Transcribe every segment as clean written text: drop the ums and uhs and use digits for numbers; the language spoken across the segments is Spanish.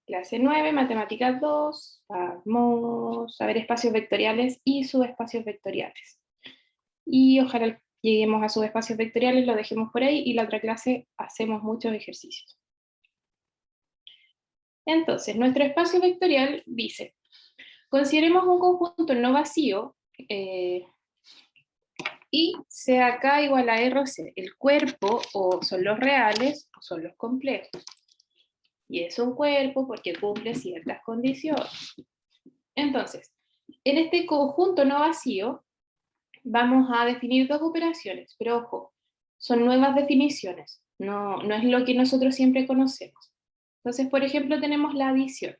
Clase 9, matemáticas 2, vamos a ver espacios vectoriales y subespacios vectoriales. Y ojalá lleguemos a subespacios vectoriales, lo dejemos por ahí, y la otra clase hacemos muchos ejercicios. Entonces, nuestro espacio vectorial dice, consideremos un conjunto no vacío, y sea K igual a R o C. El cuerpo o son los reales o son los complejos. Y es un cuerpo porque cumple ciertas condiciones. Entonces, en este conjunto no vacío, vamos a definir dos operaciones, pero ojo, son nuevas definiciones, no es lo que nosotros siempre conocemos. Entonces, por ejemplo, tenemos la adición.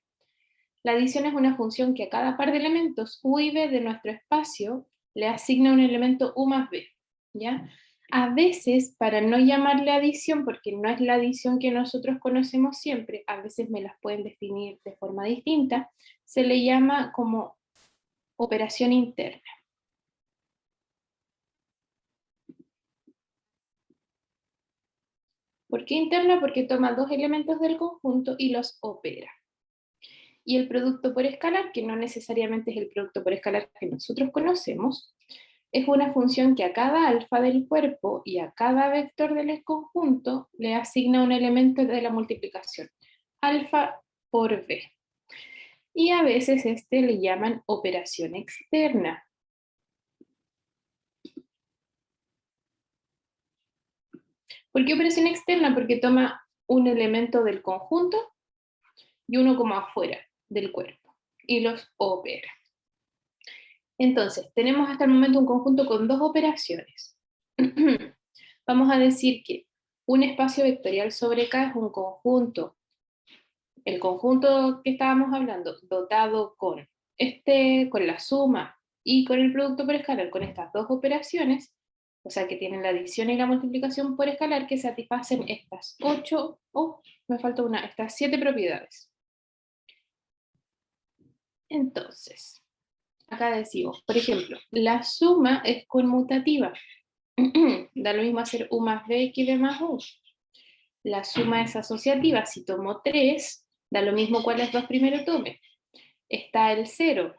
La adición es una función que a cada par de elementos u y b de nuestro espacio le asigna un elemento u más b, ¿ya? A veces, para no llamarle adición, porque no es la adición que nosotros conocemos siempre, a veces me las pueden definir de forma distinta, se le llama como operación interna. ¿Por qué interna? Porque toma dos elementos del conjunto y los opera. Y el producto por escalar, que no necesariamente es el producto por escalar que nosotros conocemos, es una función que a cada alfa del cuerpo y a cada vector del conjunto le asigna un elemento de la multiplicación, alfa por b. Y a veces le llaman operación externa. ¿Por qué operación externa? Porque toma un elemento del conjunto y uno como afuera del cuerpo, y los opera. Entonces, tenemos hasta el momento un conjunto con dos operaciones. Vamos a decir que un espacio vectorial sobre K es un conjunto, el conjunto que estábamos hablando, dotado con la suma y con el producto por escalar, con estas dos operaciones, o sea que tienen la adición y la multiplicación por escalar, que satisfacen estas 8, me falta una, estas 7 propiedades. Entonces, acá decimos, por ejemplo, la suma es conmutativa. Da lo mismo hacer u más b que b más u. La suma es asociativa. Si tomo 3, da lo mismo cuáles dos primero tome. Está el 0.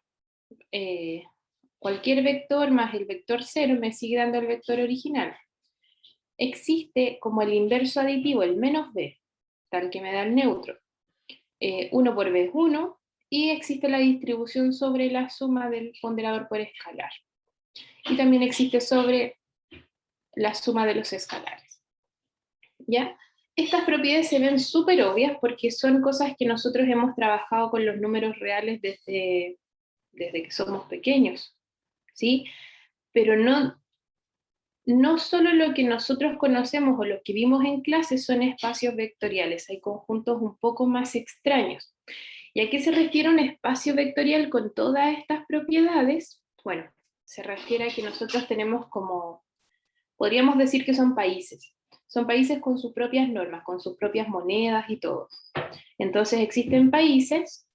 Cualquier vector más el vector 0 me sigue dando el vector original. Existe como el inverso aditivo, el menos b, tal que me da el neutro. 1 por b es 1, y existe la distribución sobre la suma del ponderador por escalar. Y también existe sobre la suma de los escalares. ¿Ya? Estas propiedades se ven súper obvias porque son cosas que nosotros hemos trabajado con los números reales desde que somos pequeños, ¿sí? Pero no solo lo que nosotros conocemos o lo que vimos en clase son espacios vectoriales, hay conjuntos un poco más extraños. ¿Y a qué se refiere un espacio vectorial con todas estas propiedades? Bueno, se refiere a que nosotros tenemos podríamos decir que son países. Son países con sus propias normas, con sus propias monedas y todo. Entonces existen países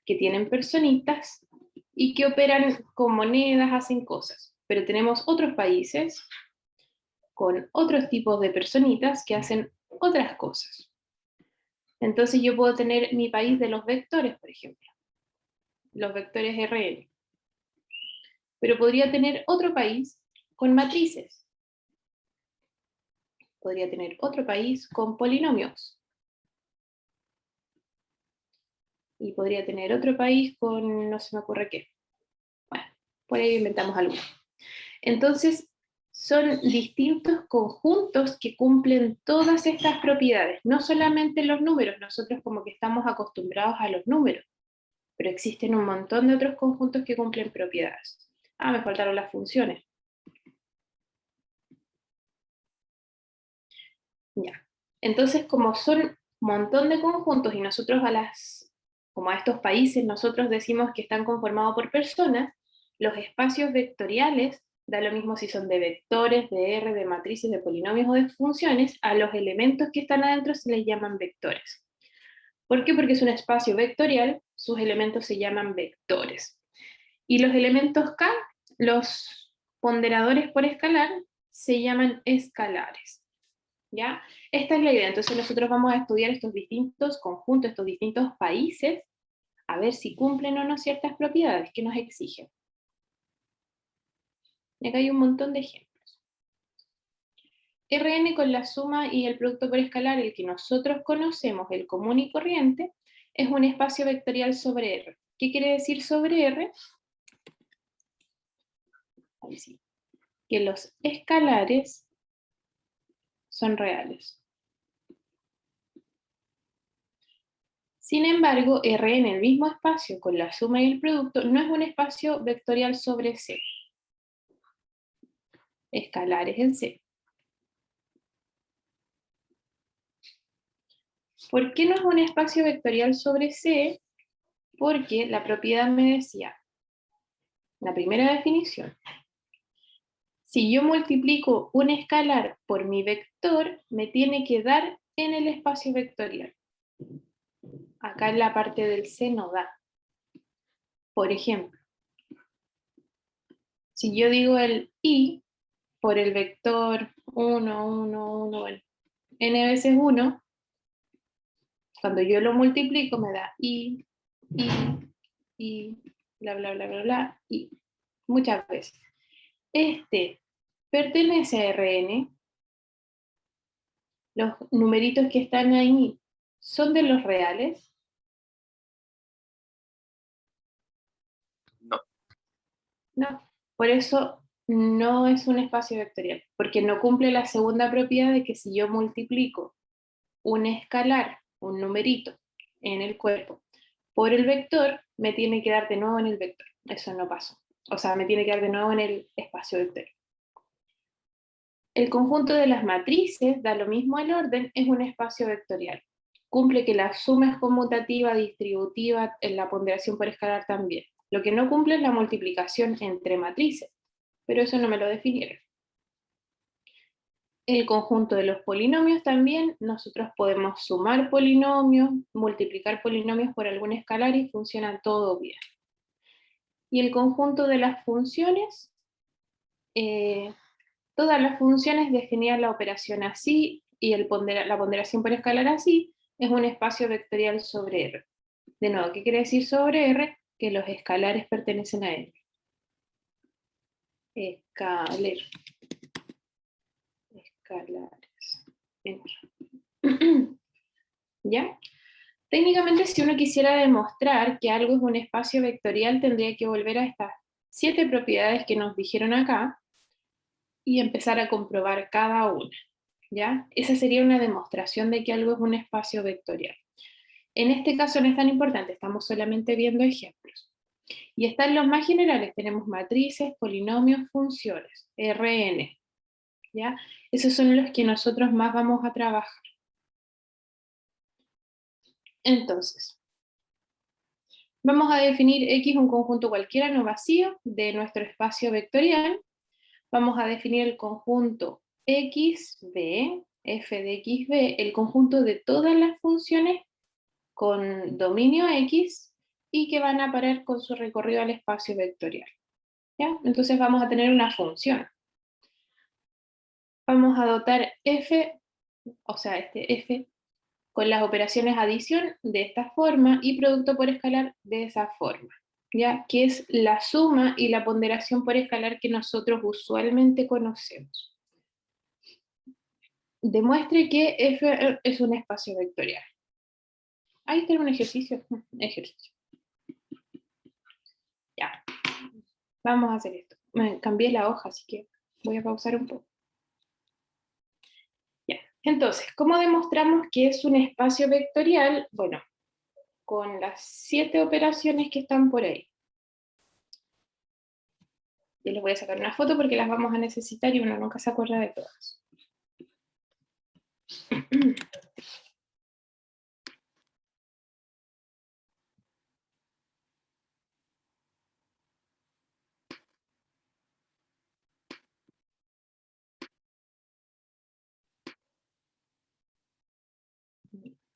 que tienen personitas y que operan con monedas, hacen cosas. Pero tenemos otros países con otros tipos de personitas que hacen otras cosas. Entonces yo puedo tener mi país de los vectores, por ejemplo, los vectores Rn. Pero podría tener otro país con matrices. Podría tener otro país con polinomios. Y podría tener otro país con no se me ocurre qué. Bueno, por ahí inventamos algo. Entonces, son distintos conjuntos que cumplen todas estas propiedades, no solamente los números, nosotros como que estamos acostumbrados a los números, pero existen un montón de otros conjuntos que cumplen propiedades. Me faltaron las funciones. Ya. Entonces, como son un montón de conjuntos y nosotros como a estos países, nosotros decimos que están conformados por personas, los espacios vectoriales, da lo mismo si son de vectores, de R, de matrices, de polinomios o de funciones, a los elementos que están adentro se les llaman vectores. ¿Por qué? Porque es un espacio vectorial, sus elementos se llaman vectores. Y los elementos K, los ponderadores por escalar, se llaman escalares. ¿Ya? Esta es la idea. Entonces nosotros vamos a estudiar estos distintos conjuntos, estos distintos países, a ver si cumplen o no ciertas propiedades que nos exigen. Y acá hay un montón de ejemplos. Rn con la suma y el producto por escalar, el que nosotros conocemos, el común y corriente, es un espacio vectorial sobre R. ¿Qué quiere decir sobre R? Ahí sí. Que los escalares son reales. Sin embargo, R en el mismo espacio con la suma y el producto no es un espacio vectorial sobre C. Escalares en C. ¿Por qué no es un espacio vectorial sobre C? Porque la propiedad me decía, la primera definición, si yo multiplico un escalar por mi vector, me tiene que dar en el espacio vectorial. Acá en la parte del C no da. Por ejemplo, si yo digo el I por el vector 1, 1, 1, bueno, n veces 1, cuando yo lo multiplico me da I, bla, bla, bla, bla, bla, I. Muchas veces. Este pertenece a Rn. Los numeritos que están ahí son de los reales. No. No. Por eso no es un espacio vectorial, porque no cumple la segunda propiedad de que si yo multiplico un escalar, un numerito, en el cuerpo, por el vector, me tiene que dar de nuevo en el vector. Eso no pasó. O sea, me tiene que dar de nuevo en el espacio vectorial. El conjunto de las matrices, da lo mismo el orden, es un espacio vectorial. Cumple que la suma es conmutativa, distributiva, en la ponderación por escalar también. Lo que no cumple es la multiplicación entre matrices, pero eso no me lo definieron. El conjunto de los polinomios también, nosotros podemos sumar polinomios, multiplicar polinomios por algún escalar y funciona todo bien. Y el conjunto de las funciones, todas las funciones definidas la operación así y la ponderación por escalar así, es un espacio vectorial sobre R. De nuevo, ¿qué quiere decir sobre R? Que los escalares pertenecen a R. Escalar. Escalares. ¿Ya? Técnicamente, si uno quisiera demostrar que algo es un espacio vectorial, tendría que volver a estas 7 propiedades que nos dijeron acá y empezar a comprobar cada una. ¿Ya? Esa sería una demostración de que algo es un espacio vectorial. En este caso no es tan importante, estamos solamente viendo ejemplos. Y están los más generales, tenemos matrices, polinomios, funciones, Rn. ¿Ya? Esos son los que nosotros más vamos a trabajar. Entonces, vamos a definir X un conjunto cualquiera no vacío de nuestro espacio vectorial. Vamos a definir el conjunto XB, f de XB, el conjunto de todas las funciones con dominio X y que van a parar con su recorrido al espacio vectorial. ¿Ya? Entonces vamos a tener una función. Vamos a dotar f, o sea, este f, con las operaciones adición de esta forma y producto por escalar de esa forma, ¿ya? Que es la suma y la ponderación por escalar que nosotros usualmente conocemos. Demuestre que f es un espacio vectorial. Ahí está un ejercicio. Ejercicio. Ya. Vamos a hacer esto. Me cambié la hoja, así que voy a pausar un poco. Ya. Entonces, ¿cómo demostramos que es un espacio vectorial? Bueno, con las 7 operaciones que están por ahí. Yo les voy a sacar una foto porque las vamos a necesitar y uno nunca se acuerda de todas.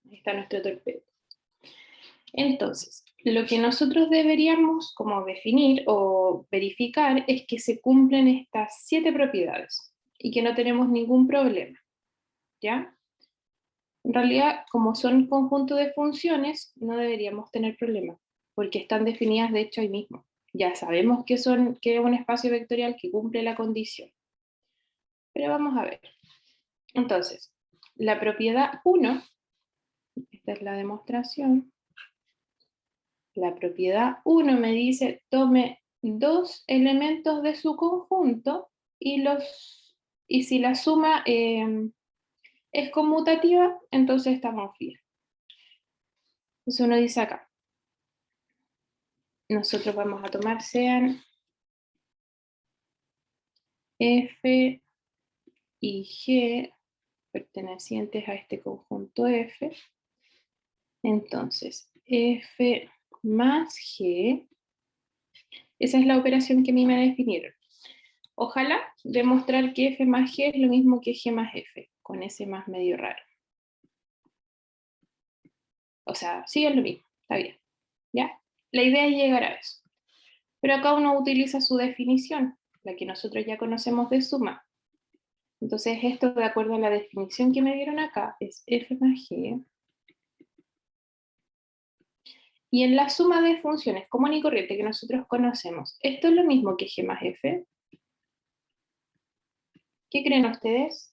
Ahí está nuestro torpedo. Entonces, lo que nosotros deberíamos como definir o verificar es que se cumplen estas 7 propiedades y que no tenemos ningún problema. ¿ya? En realidad, como son conjunto de funciones, no deberíamos tener problemas, porque están definidas de hecho ahí mismo. Ya sabemos que es un espacio vectorial que cumple la condición. Pero vamos a ver. Entonces, la propiedad 1, esta es la demostración, la propiedad 1 me dice, tome dos elementos de su conjunto y si la suma es conmutativa, entonces estamos bien. Entonces uno dice acá, nosotros vamos a tomar sean F y G pertenecientes a este conjunto F. Entonces, F más G, esa es la operación que a mí me definieron. Ojalá demostrar que F más G es lo mismo que G más F, con ese más medio raro. O sea, sí es lo mismo, está bien. ¿Ya? La idea es llegar a eso. Pero acá uno utiliza su definición, la que nosotros ya conocemos de suma. Entonces esto, de acuerdo a la definición que me dieron acá, es F más G. Y en la suma de funciones común y corriente que nosotros conocemos, ¿esto es lo mismo que G más F? ¿Qué creen ustedes?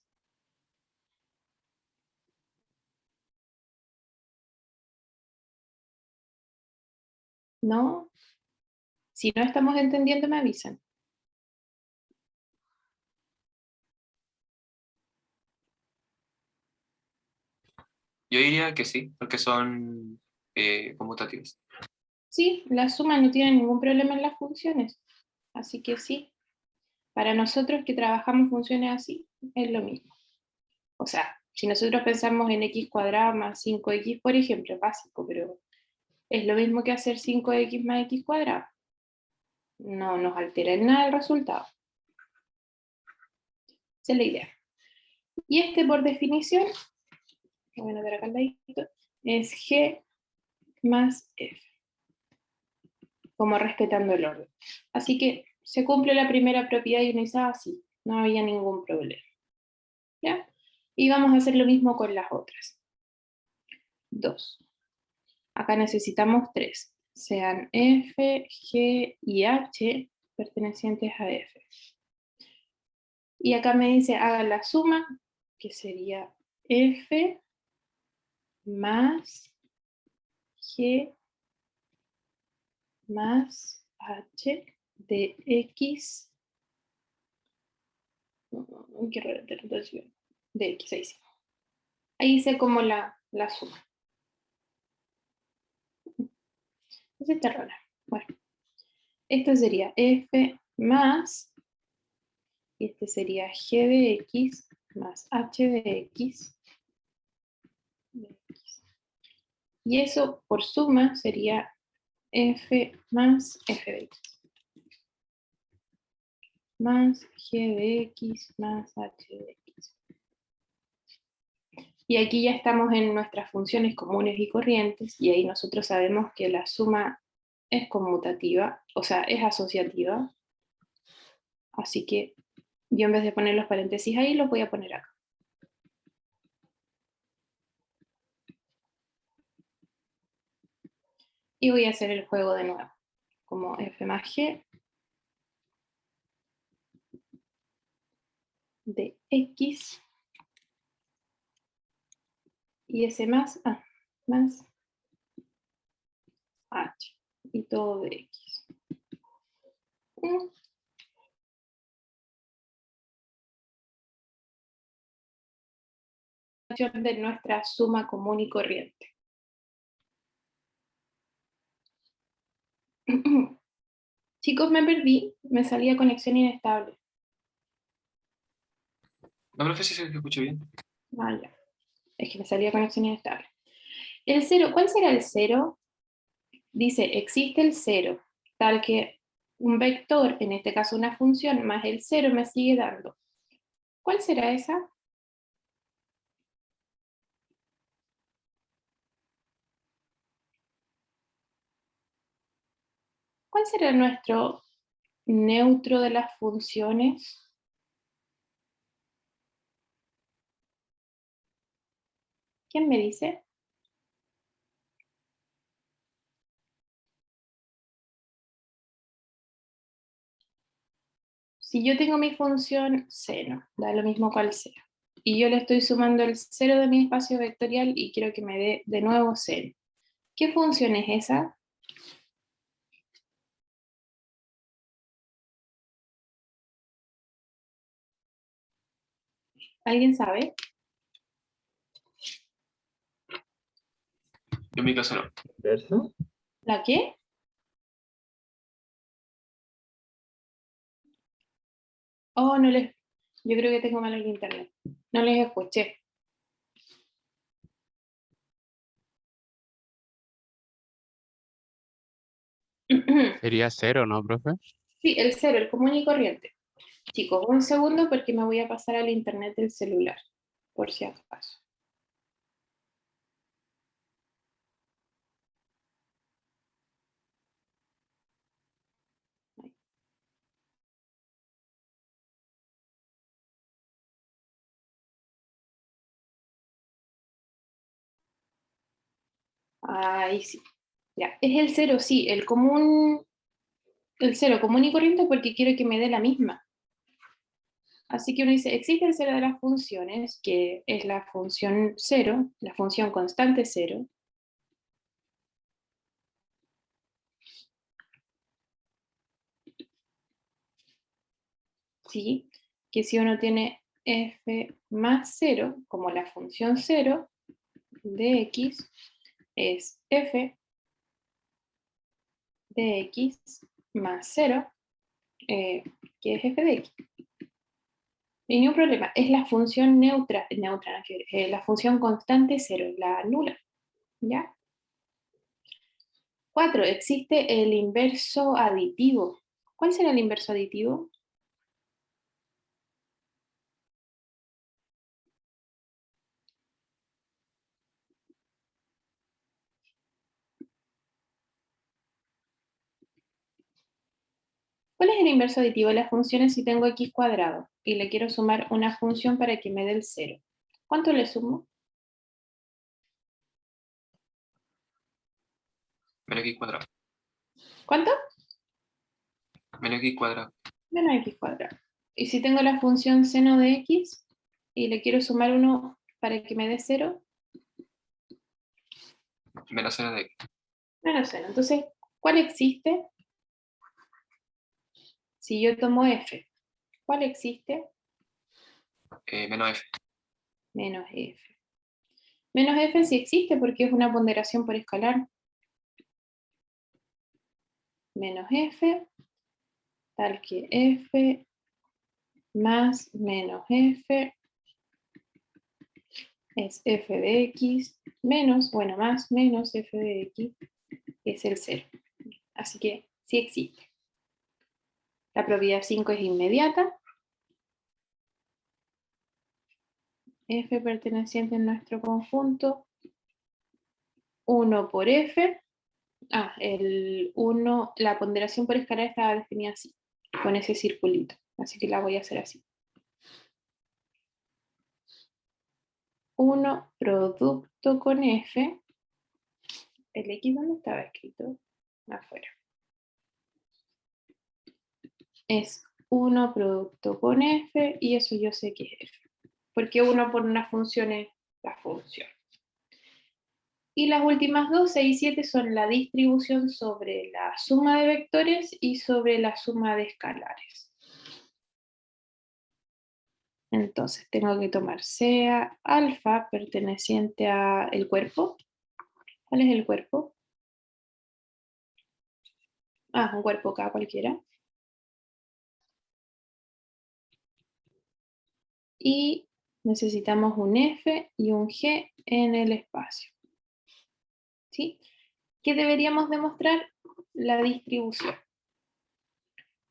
¿No? Si no estamos entendiendo, me avisan. Yo diría que sí, porque son conmutativos. Sí, la suma no tiene ningún problema en las funciones. Así que sí, para nosotros que trabajamos funciones así, es lo mismo. O sea, si nosotros pensamos en x cuadrado más 5x, por ejemplo, es básico, pero es lo mismo que hacer 5x más x cuadrado. No nos altera en nada el resultado. Esa es la idea. Y este, por definición, lo voy a anotar acá al ladito, es G más F, como respetando el orden. Así que se cumple la primera propiedad ionizada así, no había ningún problema. ¿Ya? Y vamos a hacer lo mismo con las otras. 2. Acá necesitamos 3, sean F, G y H pertenecientes a F. Y acá me dice, haga la suma, que sería F más G más H de X, qué raro, de X, ahí sí. Ahí hice como la suma. Esa está rara. Bueno, esto sería F más, y este sería G de X más H de X. Y eso por suma sería F más F de X más G de X más H de X. Y aquí ya estamos en nuestras funciones comunes y corrientes, y ahí nosotros sabemos que la suma es conmutativa, o sea, es asociativa. Así que yo en vez de poner los paréntesis ahí, los voy a poner acá. Y voy a hacer el juego de nuevo, como F más G de X y S más A más H y todo de X. De nuestra suma común y corriente. Chicos, me perdí, me salía conexión inestable. No, profe, si se escucha bien. Ah, ya. Es que me salía conexión inestable. El cero, ¿cuál será el cero? Dice, existe el cero, tal que un vector, en este caso una función, más el cero me sigue dando. ¿Cuál será esa? ¿Cuál será nuestro neutro de las funciones? ¿Quién me dice? Si yo tengo mi función seno, da lo mismo cual sea, y yo le estoy sumando el cero de mi espacio vectorial y quiero que me dé de nuevo seno. ¿Qué función es esa? ¿Alguien sabe? Yo en mi caso no. ¿Inverso? ¿La qué? Oh, no les... Yo creo que tengo mal el internet. No les escuché. Sería cero, ¿no, profe? Sí, el cero, el común y corriente. Chicos, un segundo porque me voy a pasar al internet del celular, por si acaso. Ahí sí. Ya, es el cero, sí, el cero común y corriente porque quiero que me dé la misma. Así que uno dice, existe el cero de las funciones, que es la función cero, la función constante cero. Sí, que si uno tiene f más cero, como la función cero de x, es f de x más cero, que es f de x. Y ni un problema, es la función neutra, no, la función constante cero, la nula. ¿Ya? 4. Existe el inverso aditivo. ¿Cuál será el inverso aditivo? ¿Cuál es el inverso aditivo de las funciones si tengo x cuadrado y le quiero sumar una función para que me dé el cero? ¿Cuánto le sumo? Menos x cuadrado. ¿Cuánto? Menos x cuadrado. Menos x cuadrado. Y si tengo la función seno de x y le quiero sumar uno para que me dé cero, Menos seno de x. menos seno. Entonces, ¿cuál existe? Si yo tomo f, ¿cuál existe? Menos f. Menos f. Menos f sí existe porque es una ponderación por escalar. Menos f, tal que f más menos f es f de x menos, bueno, más menos f de x es el 0. Así que sí existe. La propiedad 5 es inmediata. F perteneciente en nuestro conjunto 1 por f. El 1, la ponderación por escalar estaba definida así, con ese circulito. Así que la voy a hacer así. 1 producto con f. ¿El x dónde estaba escrito? Afuera. Es 1 producto con f y eso yo sé que es f. Porque 1 por una función es la función. Y las últimas dos, 6 y 7, son la distribución sobre la suma de vectores y sobre la suma de escalares. Entonces tengo que tomar sea alfa perteneciente al cuerpo. ¿Cuál es el cuerpo? Un cuerpo K cualquiera. Y necesitamos un F y un G en el espacio. ¿Sí? ¿Qué deberíamos demostrar? La distribución.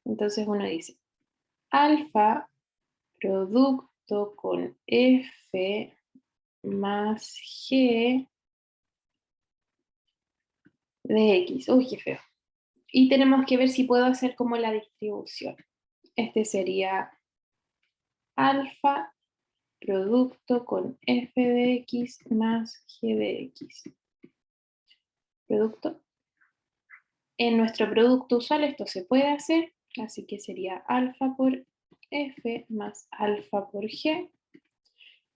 Entonces uno dice, alfa producto con F más G de X. Uy, qué feo. Y tenemos que ver si puedo hacer como la distribución. Este sería alfa producto con f de x más g de x. Producto. En nuestro producto usual esto se puede hacer, así que sería alfa por f más alfa por g.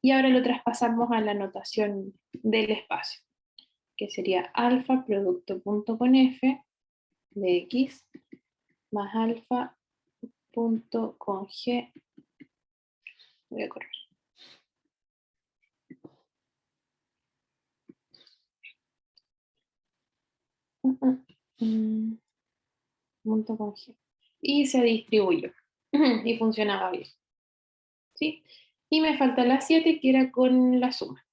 Y ahora lo traspasamos a la notación del espacio, que sería alfa producto punto con f de x más alfa punto con g. Voy a correr. Punto con g. Y se distribuyó. Y funcionaba bien. ¿Sí? Y me falta la 7, que era con la suma.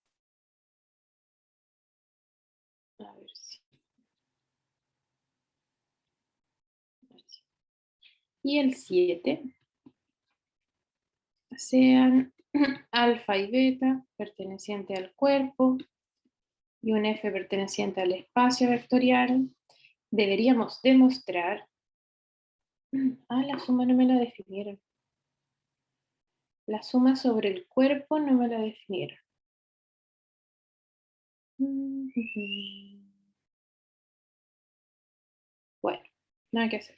A ver si. Y el 7 sean alfa y beta perteneciente al cuerpo y un f perteneciente al espacio vectorial. Deberíamos demostrar. La suma no me la definieron. La suma sobre el cuerpo no me la definieron. Bueno, nada que hacer.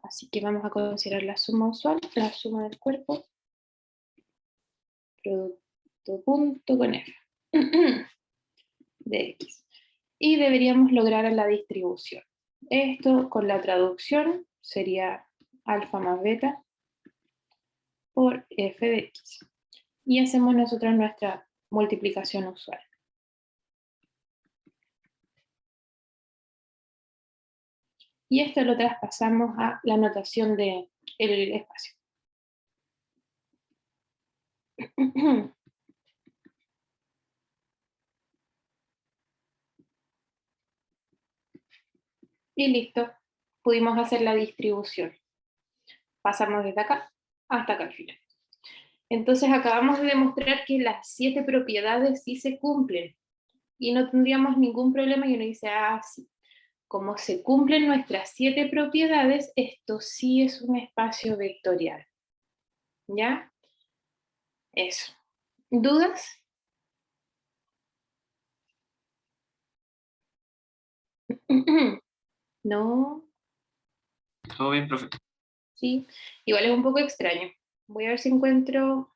Así que vamos a considerar la suma usual, la suma del cuerpo, producto punto con f de x. Y deberíamos lograr la distribución. Esto con la traducción sería alfa más beta por f de x. Y hacemos nosotros nuestra multiplicación usual. Y esto lo traspasamos a la notación del espacio. Y listo, pudimos hacer la distribución. Pasamos desde acá hasta acá al final. Entonces acabamos de demostrar que las 7 propiedades sí se cumplen y no tendríamos ningún problema. Y uno dice, sí, como se cumplen nuestras 7 propiedades, esto sí es un espacio vectorial. ¿Ya? Eso. ¿Dudas? No. Todo bien, profe. Sí, igual es un poco extraño. Voy a ver si encuentro.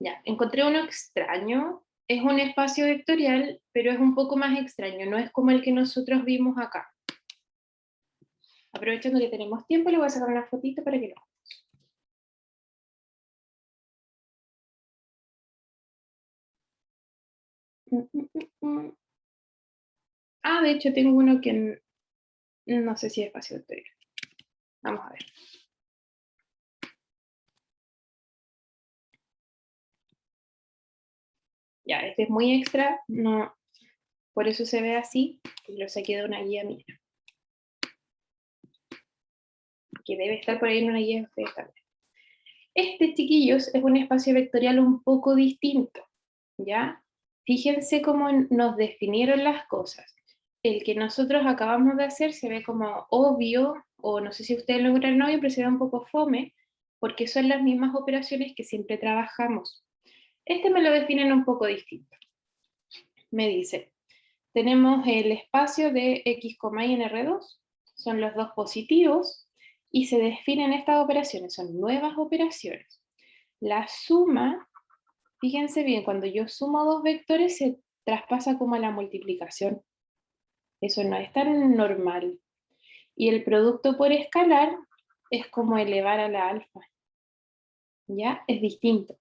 Ya, encontré uno extraño. Es un espacio vectorial, pero es un poco más extraño. No es como el que nosotros vimos acá. Aprovechando que tenemos tiempo, le voy a sacar una fotito para que lo. De hecho tengo uno que no sé si es espacio vectorial. Vamos a ver. Ya, este es muy extra, no, por eso se ve así, lo saqué de una guía mía. Que debe estar por ahí en una guía de ustedes también. Este, chiquillos, es un espacio vectorial un poco distinto, ¿ya? Fíjense cómo nos definieron las cosas. El que nosotros acabamos de hacer se ve como obvio, o no sé si ustedes lo encuentran obvio, pero se ve un poco fome, porque son las mismas operaciones que siempre trabajamos. Este me lo definen un poco distinto. Me dice, tenemos el espacio de x, y en R2, son los dos positivos, y se definen estas operaciones, son nuevas operaciones. La suma, fíjense bien, cuando yo sumo dos vectores se traspasa como a la multiplicación. Eso no es tan normal. Y el producto por escalar es como elevar a la alfa. ¿Ya? Es distinto.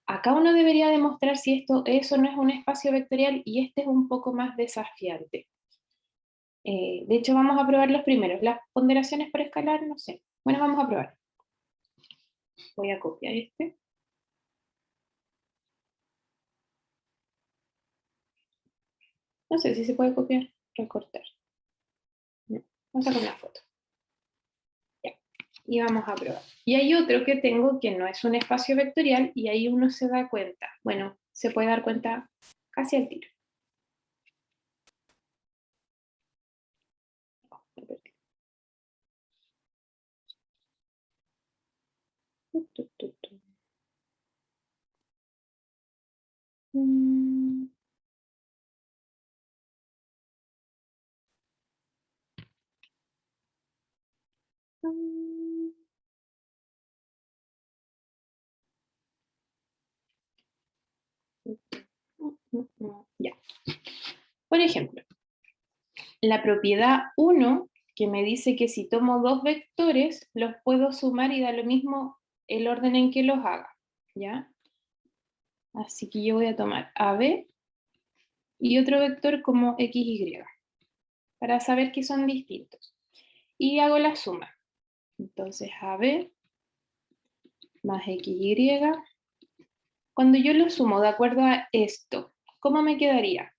Acá uno debería demostrar si eso no es un espacio vectorial y este es un poco más desafiante. De hecho, vamos a probar los primeros. Las ponderaciones por escalar, no sé. Bueno, vamos a probar. Voy a copiar este. No sé si se puede copiar, recortar. No, vamos a sacar una foto. Ya. Y vamos a probar. Y hay otro que tengo que no es un espacio vectorial y ahí uno se da cuenta. Bueno, se puede dar cuenta casi al tiro. Ya. Por ejemplo, la propiedad 1, que me dice que si tomo dos vectores, los puedo sumar y da lo mismo el orden en que los haga, ¿ya? Así que yo voy a tomar AB y otro vector como XY, para saber que son distintos. Y hago la suma. Entonces AB más XY. Cuando yo lo sumo de acuerdo a esto, ¿cómo me quedaría?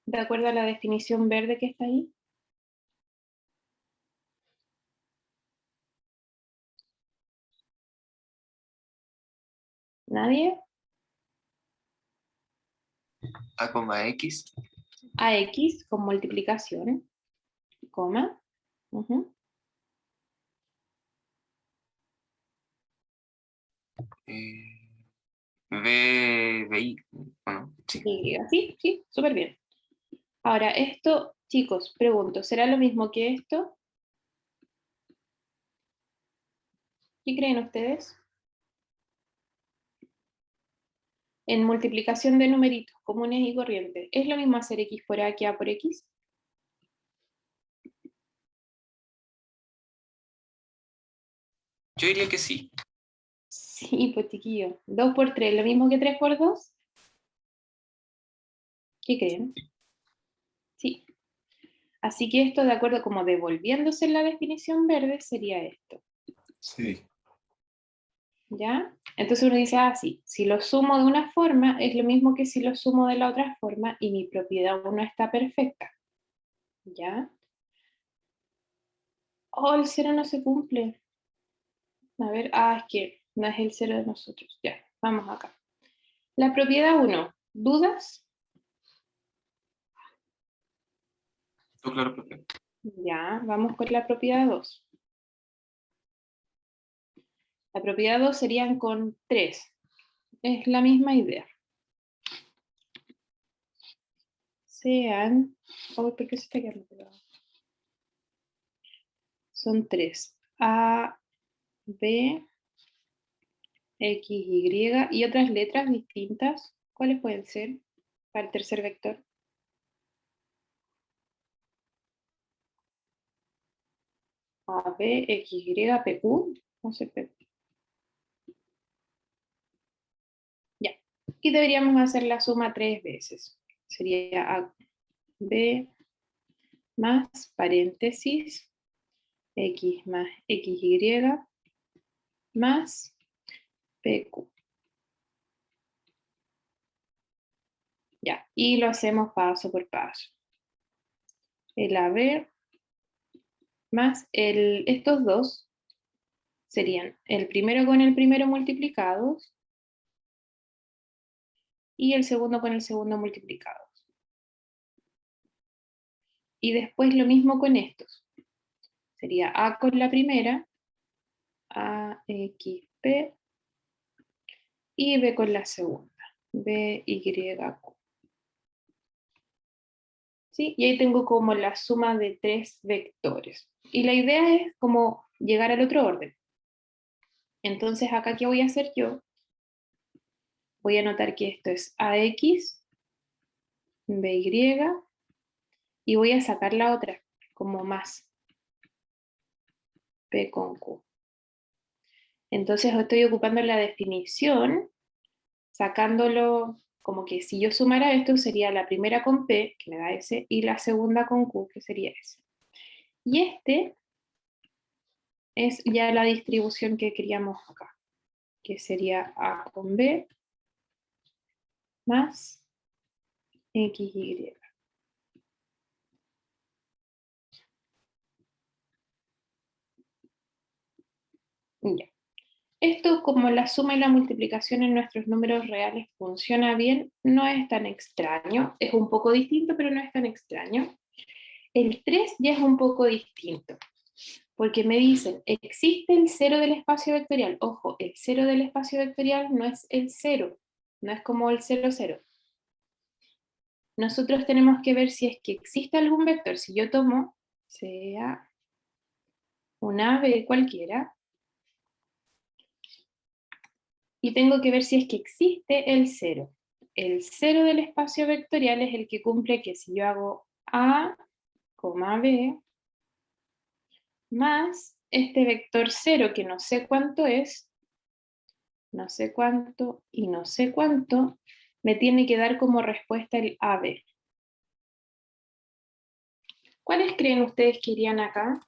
De acuerdo a la definición verde que está ahí. ¿Nadie? A, X. AX con multiplicación, coma. BI. Bueno, sí. Sí, sí, súper bien. Ahora, esto, chicos, pregunto, ¿será lo mismo que esto? ¿Qué creen ustedes? En multiplicación de numeritos comunes y corrientes, ¿es lo mismo hacer X por A que A por X? Yo diría que sí. Sí, pues chiquillo. 2 por 3, ¿lo mismo que 3 por 2? ¿Qué creen? Sí. Así que esto, de acuerdo como devolviéndose en la definición verde, sería esto. Sí. ¿Ya? Entonces uno dice, ah, sí, si lo sumo de una forma, es lo mismo que si lo sumo de la otra forma y mi propiedad 1 está perfecta. ¿Ya? Oh, el 0 no se cumple. A ver, es que no es el 0 de nosotros. Ya, vamos acá. La propiedad 1, ¿dudas? Todo claro, profe. Ya, vamos con la propiedad 2. La propiedad 2 serían con 3. Es la misma idea. Sean... Oh, ¿por qué se está quedando pegado? Son 3. A, B, X, Y y otras letras distintas. ¿Cuáles pueden ser para el tercer vector? A, B, X, Y, P, Q. No sé, P. Ya. Y deberíamos hacer la suma 3 veces. Sería A, B más paréntesis X más XY más PQ. Ya, y lo hacemos paso por paso. El AB más estos dos serían el primero con el primero multiplicados y el segundo con el segundo multiplicados. Y después lo mismo con estos. Sería A con la primera, AXP, y B con la segunda, BYQ. ¿Sí? Y ahí tengo como la suma de 3 vectores. Y la idea es como llegar al otro orden. Entonces acá, ¿qué voy a hacer yo? Voy a anotar que esto es AX, BY, y voy a sacar la otra como más, P con Q. Entonces estoy ocupando la definición, sacándolo como que si yo sumara esto sería la primera con P, que me da S, y la segunda con Q, que sería S. Y este es ya la distribución que queríamos acá, que sería A con B más XY. Ya. Esto, como la suma y la multiplicación en nuestros números reales funciona bien, no es tan extraño. Es un poco distinto, pero no es tan extraño. El 3 ya es un poco distinto, porque me dicen, existe el 0 del espacio vectorial. Ojo, el 0 del espacio vectorial no es el 0, no es como el 0, 0. nosotros tenemos que ver si es que existe algún vector. Si yo tomo, sea una B cualquiera, y tengo que ver si es que existe el 0. El 0 del espacio vectorial es el que cumple que si yo hago A, B, más este vector 0, que no sé cuánto es, no sé cuánto y no sé cuánto, me tiene que dar como respuesta el AB. ¿Cuáles creen ustedes que irían acá?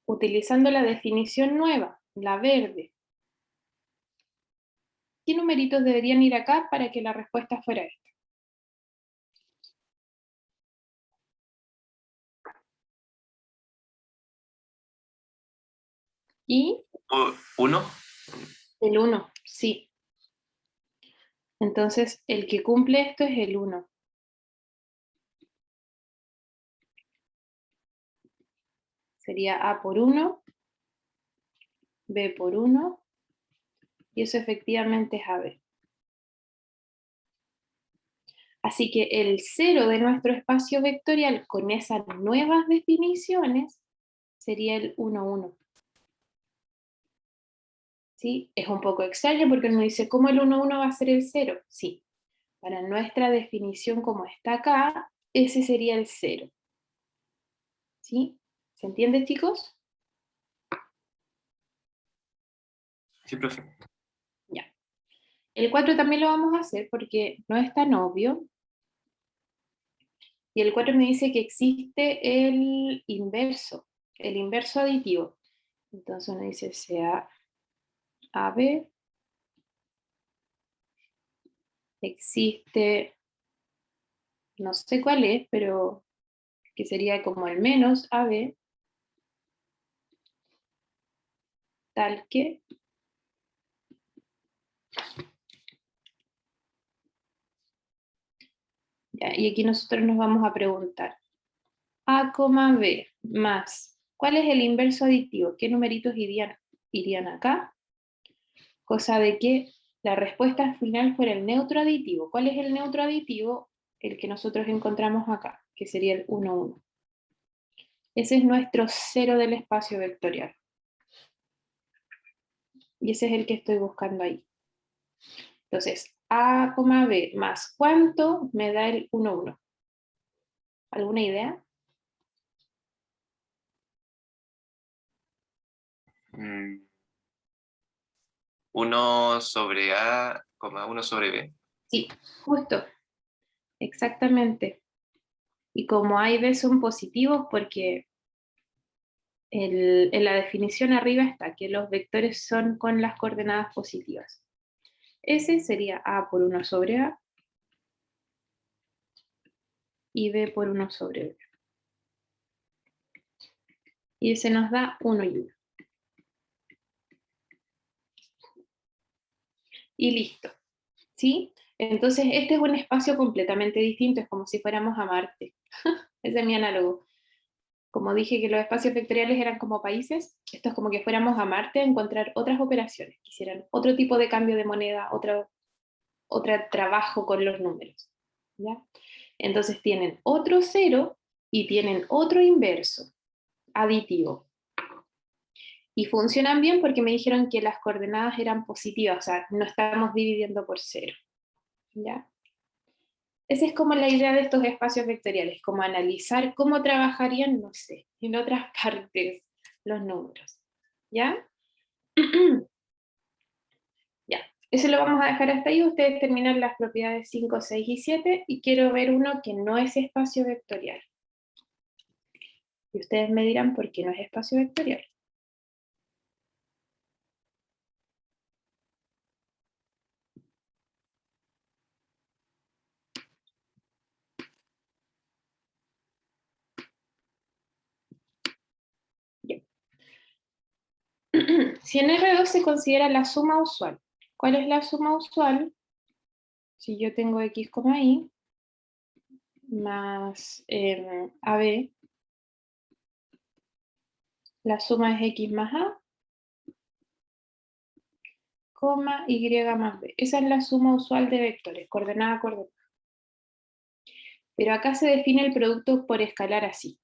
Utilizando la definición nueva, la verde. ¿Qué numeritos deberían ir acá para que la respuesta fuera esta? Y ¿Uno? el 1, sí. Entonces, el que cumple esto es el 1. Sería A por 1, B por 1, y eso efectivamente es AB. Así que el 0 de nuestro espacio vectorial con esas nuevas definiciones sería el 1, 1. ¿Sí? Es un poco extraño porque uno dice, ¿cómo el 1, 1 va a ser el 0? Sí, para nuestra definición como está acá, ese sería el 0. ¿Sí? ¿Se entiende, chicos? Sí, profe. Ya. El 4 también lo vamos a hacer porque no es tan obvio. Y el 4 me dice que existe el inverso aditivo. Entonces uno dice sea AB, existe, no sé cuál es, pero que sería como el menos AB, tal que ya, y aquí nosotros nos vamos a preguntar A, B más, ¿cuál es el inverso aditivo? ¿Qué numeritos irían acá? Cosa de que la respuesta final fuera el neutro aditivo. ¿Cuál es el neutro aditivo? El que nosotros encontramos acá, que sería el 1, 1. Ese es nuestro 0 del espacio vectorial. Y ese es el que estoy buscando ahí. Entonces, A, B más ¿cuánto me da el 1, 1? ¿Alguna idea? 1 sobre A, 1 sobre B. Sí, justo, exactamente. Y como A y B son positivos porque en la definición arriba está que los vectores son con las coordenadas positivas. Ese sería A por 1 sobre A y B por 1 sobre B. Y ese nos da 1 y 1. Y listo. ¿Sí? Entonces, este es un espacio completamente distinto, es como si fuéramos a Marte. Ese es mi análogo. Como dije que los espacios vectoriales eran como países, esto es como que fuéramos a Marte a encontrar otras operaciones, que hicieran otro tipo de cambio de moneda, otro trabajo con los números. ¿Ya? Entonces tienen otro 0 y tienen otro inverso, aditivo. Y funcionan bien porque me dijeron que las coordenadas eran positivas, o sea, no estamos dividiendo por 0. ¿Ya? Esa es como la idea de estos espacios vectoriales, como analizar cómo trabajarían, no sé, en otras partes los números. ¿Ya? Ya. Eso lo vamos a dejar hasta ahí. Ustedes terminan las propiedades 5, 6 y 7 y quiero ver uno que no es espacio vectorial. Y ustedes me dirán por qué no es espacio vectorial. Ya. Si en R2 se considera la suma usual, ¿cuál es la suma usual? Si yo tengo X, Y más AB, la suma es X más A, y más b. Esa es la suma usual de vectores, coordenada a coordenada. Pero acá se define el producto por escalar así.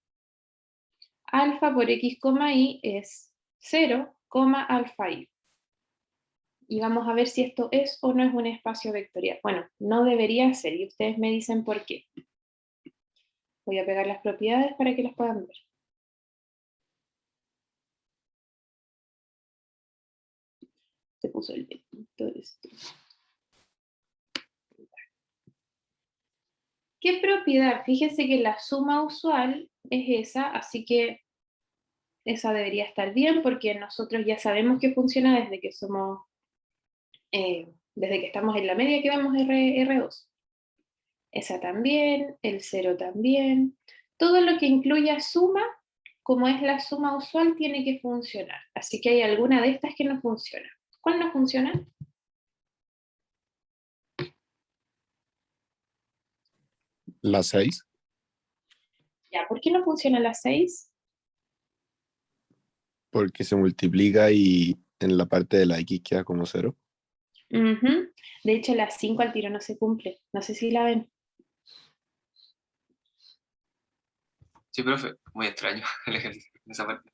Alfa por x, y es 0, alfa y. Y vamos a ver si esto es o no es un espacio vectorial. Bueno, no debería ser, y ustedes me dicen por qué. Voy a pegar las propiedades para que las puedan ver. Se puso el vector. ¿Qué propiedad? Fíjense que la suma usual es esa, así que esa debería estar bien porque nosotros ya sabemos que funciona desde que somos, desde que estamos en la media que vemos R2. Esa también, el 0 también. Todo lo que incluya suma, como es la suma usual, tiene que funcionar. Así que hay alguna de estas que no funciona. ¿Cuál no funciona? La 6. Ya, ¿por qué no funciona la 6? Porque se multiplica y en la parte de la x queda como 0. De hecho, la 5 al tiro no se cumple. No sé si la ven. Sí, profe, muy extraño el ejercicio en esa parte.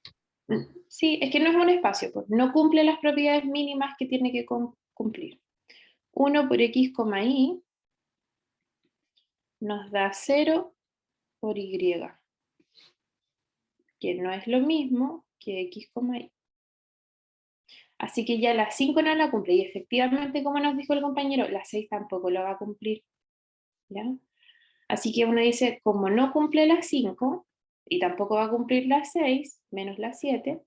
Sí, es que no es un espacio, pues no cumple las propiedades mínimas que tiene que cumplir. 1 por x, y nos da 0 por y, que no es lo mismo que x, y. Así que ya la 5 no la cumple, y efectivamente, como nos dijo el compañero, la 6 tampoco lo va a cumplir. ¿Ya? Así que uno dice, como no cumple la 5, y tampoco va a cumplir la 6, menos la 7,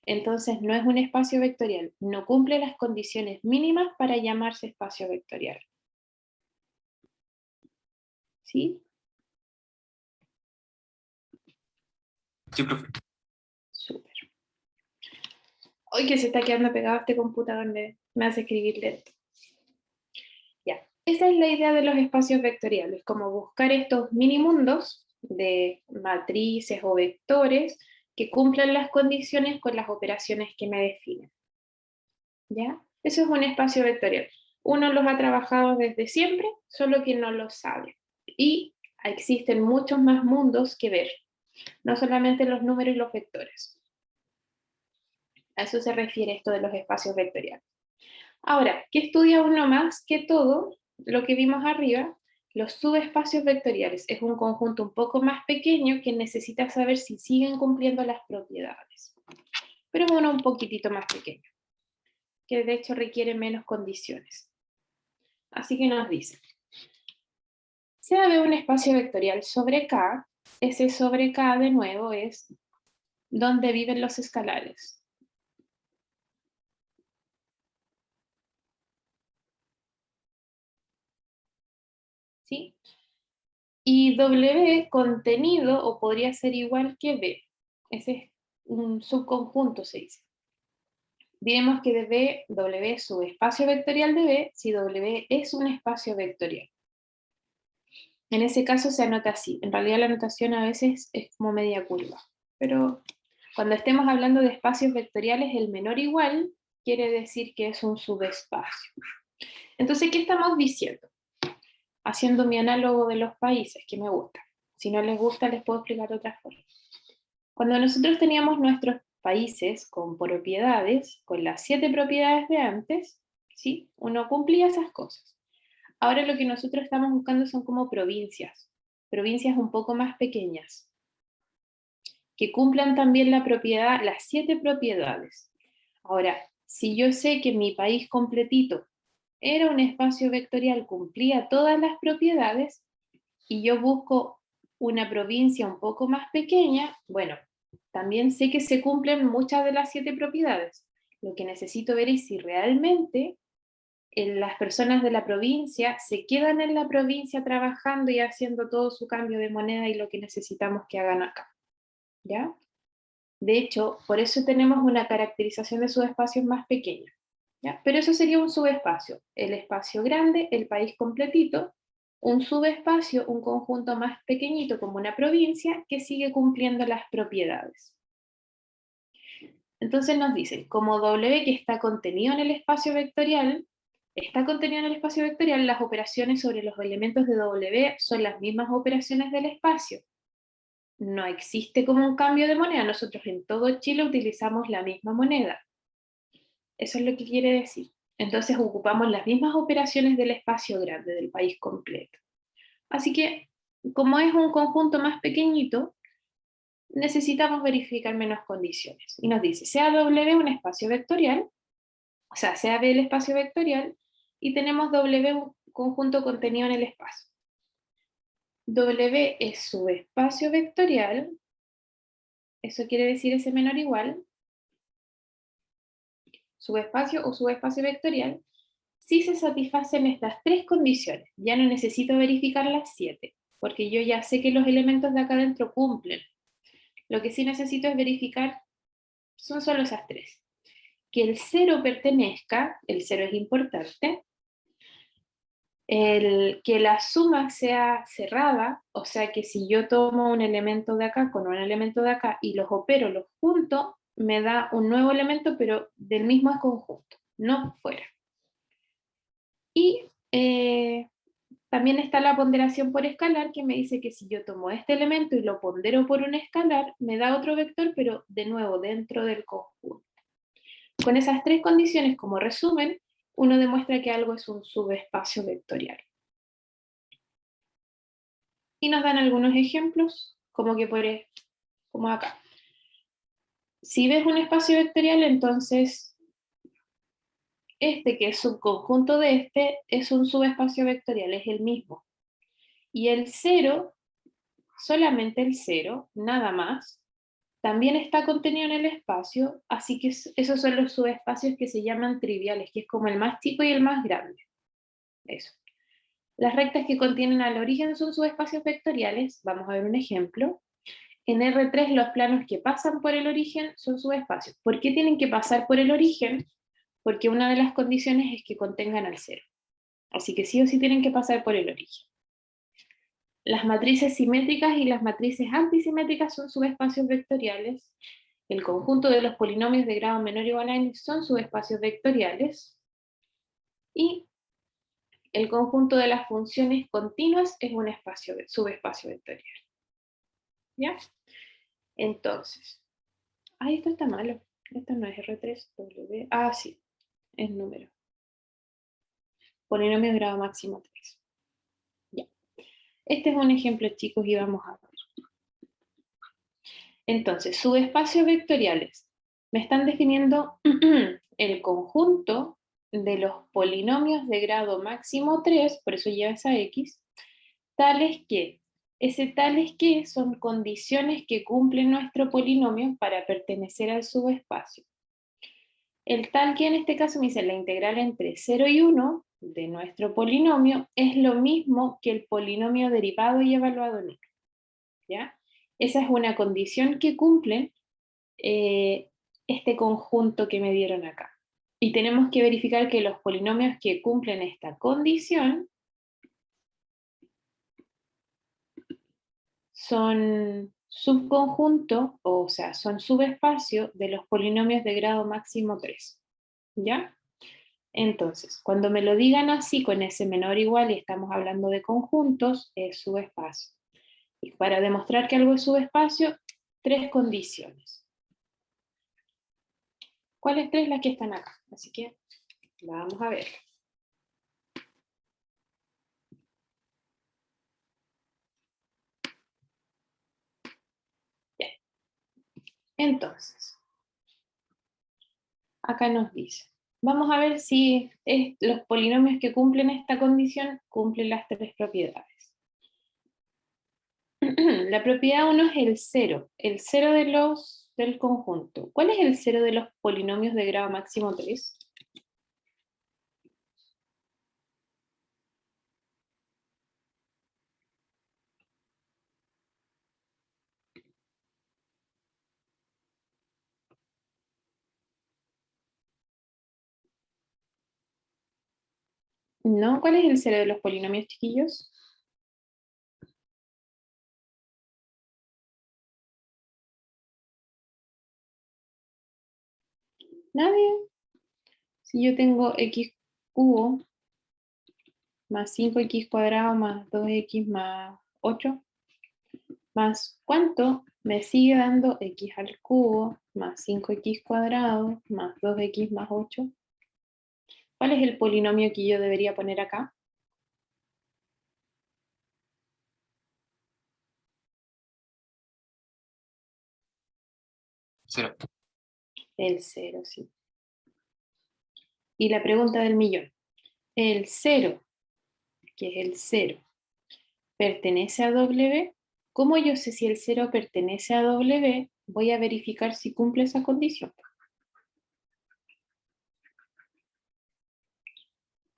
entonces no es un espacio vectorial, no cumple las condiciones mínimas para llamarse espacio vectorial. ¿Sí? Sí, profe. Súper. Hoy que se está quedando pegado este computador me hace escribir lento. Ya, esa es la idea de los espacios vectoriales, como buscar estos minimundos de matrices o vectores que cumplan las condiciones con las operaciones que me definen. ¿Ya? Eso es un espacio vectorial. Uno los ha trabajado desde siempre, solo que no lo sabe. Y existen muchos más mundos que ver, no solamente los números y los vectores. A eso se refiere esto de los espacios vectoriales. Ahora, ¿qué estudia uno más que todo lo que vimos arriba? Los subespacios vectoriales. Es un conjunto un poco más pequeño que necesita saber si siguen cumpliendo las propiedades. Pero es uno un poquitito más pequeño, que de hecho requiere menos condiciones. Así que nos dice, si ve un espacio vectorial sobre K, ese sobre K de nuevo es donde viven los escalares. ¿Sí? Y W contenido, o podría ser igual que B. Ese es un subconjunto, se dice. Diremos que de B, W es subespacio vectorial de B si W es un espacio vectorial. En ese caso se anota así. En realidad la anotación a veces es como media curva. Pero cuando estemos hablando de espacios vectoriales, el menor igual quiere decir que es un subespacio. Entonces, ¿qué estamos diciendo? Haciendo mi análogo de los países, que me gusta. Si no les gusta, les puedo explicar de otra forma. Cuando nosotros teníamos nuestros países con propiedades, con las 7 propiedades de antes, ¿sí? Uno cumplía esas cosas. Ahora lo que nosotros estamos buscando son como provincias un poco más pequeñas, que cumplan también la propiedad, las 7 propiedades. Ahora, si yo sé que mi país completito era un espacio vectorial, cumplía todas las propiedades, y yo busco una provincia un poco más pequeña, bueno, también sé que se cumplen muchas de las 7 propiedades. Lo que necesito ver es si realmente las personas de la provincia se quedan en la provincia trabajando y haciendo todo su cambio de moneda y lo que necesitamos que hagan acá. ¿Ya? De hecho, por eso tenemos una caracterización de subespacios más pequeña. ¿Ya? Pero eso sería un subespacio. El espacio grande, el país completito, un subespacio, un conjunto más pequeñito como una provincia que sigue cumpliendo las propiedades. Entonces nos dicen, como W que está contenido en el espacio vectorial, las operaciones sobre los elementos de W son las mismas operaciones del espacio. No existe como un cambio de moneda, nosotros en todo Chile utilizamos la misma moneda. Eso es lo que quiere decir. Entonces ocupamos las mismas operaciones del espacio grande, del país completo. Así que, como es un conjunto más pequeñito, necesitamos verificar menos condiciones. Y nos dice, sea W un espacio vectorial, o sea, sea B el espacio vectorial, y tenemos W un conjunto contenido en el espacio. W es subespacio vectorial, eso quiere decir ese menor igual, subespacio o subespacio vectorial, si se satisfacen estas tres condiciones. Ya no necesito verificar las 7, porque yo ya sé que los elementos de acá adentro cumplen. Lo que sí necesito es verificar, son solo esas tres. Que el 0 pertenezca, el 0 es importante, que la suma sea cerrada, o sea que si yo tomo un elemento de acá con un elemento de acá y los opero, los junto, me da un nuevo elemento, pero del mismo conjunto, no fuera. Y también está la ponderación por escalar, que me dice que si yo tomo este elemento y lo pondero por un escalar, me da otro vector, pero de nuevo dentro del conjunto. Con esas tres condiciones como resumen, uno demuestra que algo es un subespacio vectorial. Y nos dan algunos ejemplos, como acá. Si ves un espacio vectorial, entonces este que es subconjunto de este es un subespacio vectorial, es el mismo. Y el 0, solamente el 0, nada más, también está contenido en el espacio, así que esos son los subespacios que se llaman triviales, que es como el más chico y el más grande. Eso. Las rectas que contienen al origen son subespacios vectoriales, vamos a ver un ejemplo. En R3 los planos que pasan por el origen son subespacios. ¿Por qué tienen que pasar por el origen? Porque una de las condiciones es que contengan al 0. Así que sí o sí tienen que pasar por el origen. Las matrices simétricas y las matrices antisimétricas son subespacios vectoriales. El conjunto de los polinomios de grado menor o igual a n son subespacios vectoriales. Y el conjunto de las funciones continuas es un subespacio vectorial. ¿Ya? Entonces, esto está malo. Esto no es R3W. Sí, es número. Polinomio de grado máximo 3. Ya. Este es un ejemplo, chicos, y vamos a ver. Entonces, subespacios vectoriales. Me están definiendo el conjunto de los polinomios de grado máximo 3, por eso lleva esa X, tales que son condiciones que cumple nuestro polinomio para pertenecer al subespacio. El tal que en este caso me dice la integral entre 0 y 1 de nuestro polinomio es lo mismo que el polinomio derivado y evaluado en 1. ¿Ya? Esa es una condición que cumple este conjunto que me dieron acá. Y tenemos que verificar que los polinomios que cumplen esta condición son subconjunto, o sea, son subespacio de los polinomios de grado máximo 3. ¿Ya? Entonces, cuando me lo digan así con ese menor igual y estamos hablando de conjuntos, es subespacio. Y para demostrar que algo es subespacio, tres condiciones. ¿Cuáles tres? Las que están acá. Así que la vamos a ver. Bien. Entonces, acá nos dice, vamos a ver si los polinomios que cumplen esta condición cumplen las tres propiedades. La propiedad 1 es el 0 del conjunto. ¿Cuál es el 0 de los polinomios de grado máximo 3? ¿No? ¿Cuál es el 0 de los polinomios, chiquillos? ¿Nadie? Si yo tengo x cubo más 5x cuadrado más 2x más 8, más ¿cuánto me sigue dando x al cubo más 5x cuadrado más 2x más 8? ¿Cuál es el polinomio que yo debería poner acá? Cero. El 0, sí. Y la pregunta del millón. El 0, que es el 0, ¿pertenece a W? ¿Cómo yo sé si el 0 pertenece a W? Voy a verificar si cumple esa condición.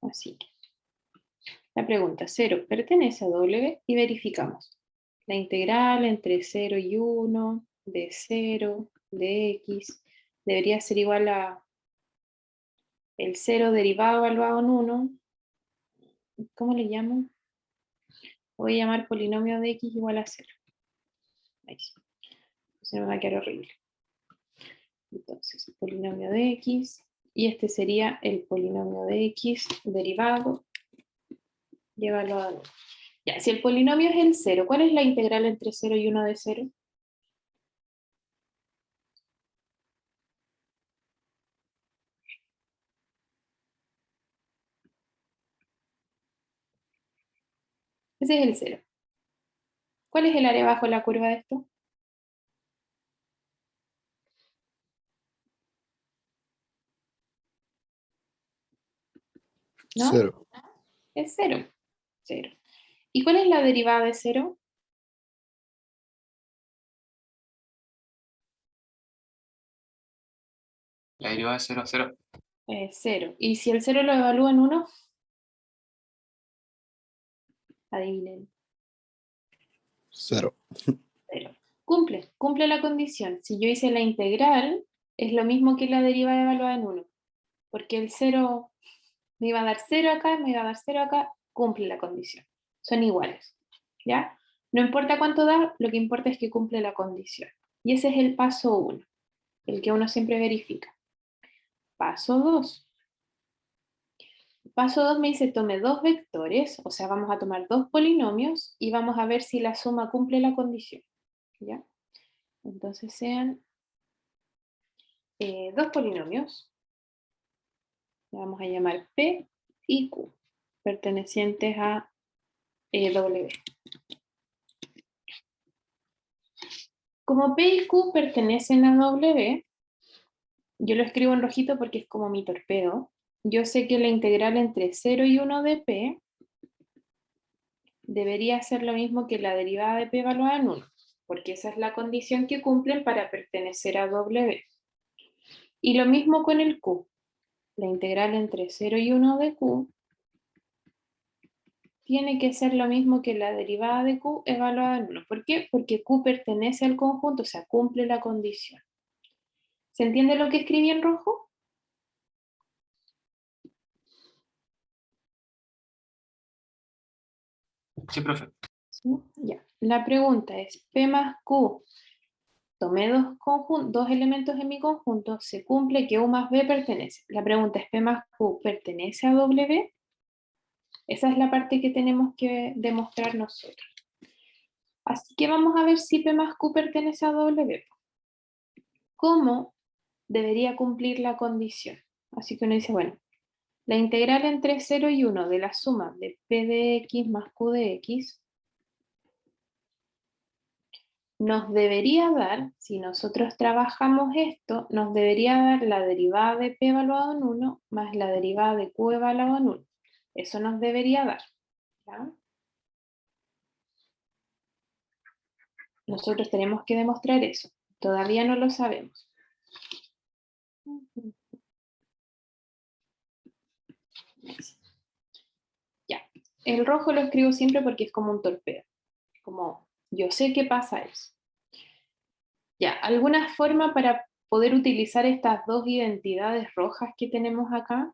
Así que, la pregunta 0 pertenece a W y verificamos. La integral entre 0 y 1 de 0 de x debería ser igual a el 0 derivado evaluado en 1. ¿Cómo le llamo? Voy a llamar polinomio de x igual a 0. Ahí sí. Se me va a quedar horrible. Entonces, polinomio de x, y este sería el polinomio de x derivado y evaluado en 1. Ya, si el polinomio es el 0, ¿cuál es la integral entre 0 y 1 de 0? Ese es el 0. ¿Cuál es el área bajo la curva de esto? ¿No? 0. Es 0. 0. ¿Y cuál es la derivada de 0? La derivada de 0 a 0. 0. ¿Y si el 0 lo evalúa en 1? Adivinen. 0. 0. Cumple la condición. Si yo hice la integral, es lo mismo que la derivada evaluada en 1. Porque el 0 me iba a dar 0 acá, me iba a dar 0 acá, cumple la condición. Son iguales. ¿Ya? No importa cuánto da, lo que importa es que cumple la condición. Y ese es el paso 1, el que uno siempre verifica. Paso 2. Paso 2 me dice tome dos vectores, o sea, vamos a tomar dos polinomios y vamos a ver si la suma cumple la condición. ¿Ya? Entonces sean dos polinomios, le vamos a llamar P y Q, pertenecientes a W. Como P y Q pertenecen a W, yo lo escribo en rojito porque es como mi torpedo. Yo sé que la integral entre 0 y 1 de P debería ser lo mismo que la derivada de P evaluada en 1, porque esa es la condición que cumplen para pertenecer a W. Y lo mismo con el Q. La integral entre 0 y 1 de Q tiene que ser lo mismo que la derivada de Q evaluada en 1. ¿Por qué? Porque Q pertenece al conjunto, o sea, cumple la condición. ¿Se entiende lo que escribí en rojo? Sí, profe. ¿Sí? Ya. La pregunta es, P más Q, tomé dos elementos en mi conjunto, se cumple que U más B pertenece. La pregunta es, ¿P más Q pertenece a W? Esa es la parte que tenemos que demostrar nosotros. Así que vamos a ver si P más Q pertenece a W. ¿Cómo debería cumplir la condición? Así que uno dice, bueno, la integral entre 0 y 1 de la suma de P de X más Q de X nos debería dar, si nosotros trabajamos esto, nos debería dar la derivada de P evaluado en 1 más la derivada de Q evaluado en 1. Eso nos debería dar. ¿Ya? Nosotros tenemos que demostrar eso. Todavía no lo sabemos. Ya. El rojo lo escribo siempre porque es como un torpedo. Como yo sé qué pasa eso. Ya, ¿alguna forma para poder utilizar estas dos identidades rojas que tenemos acá?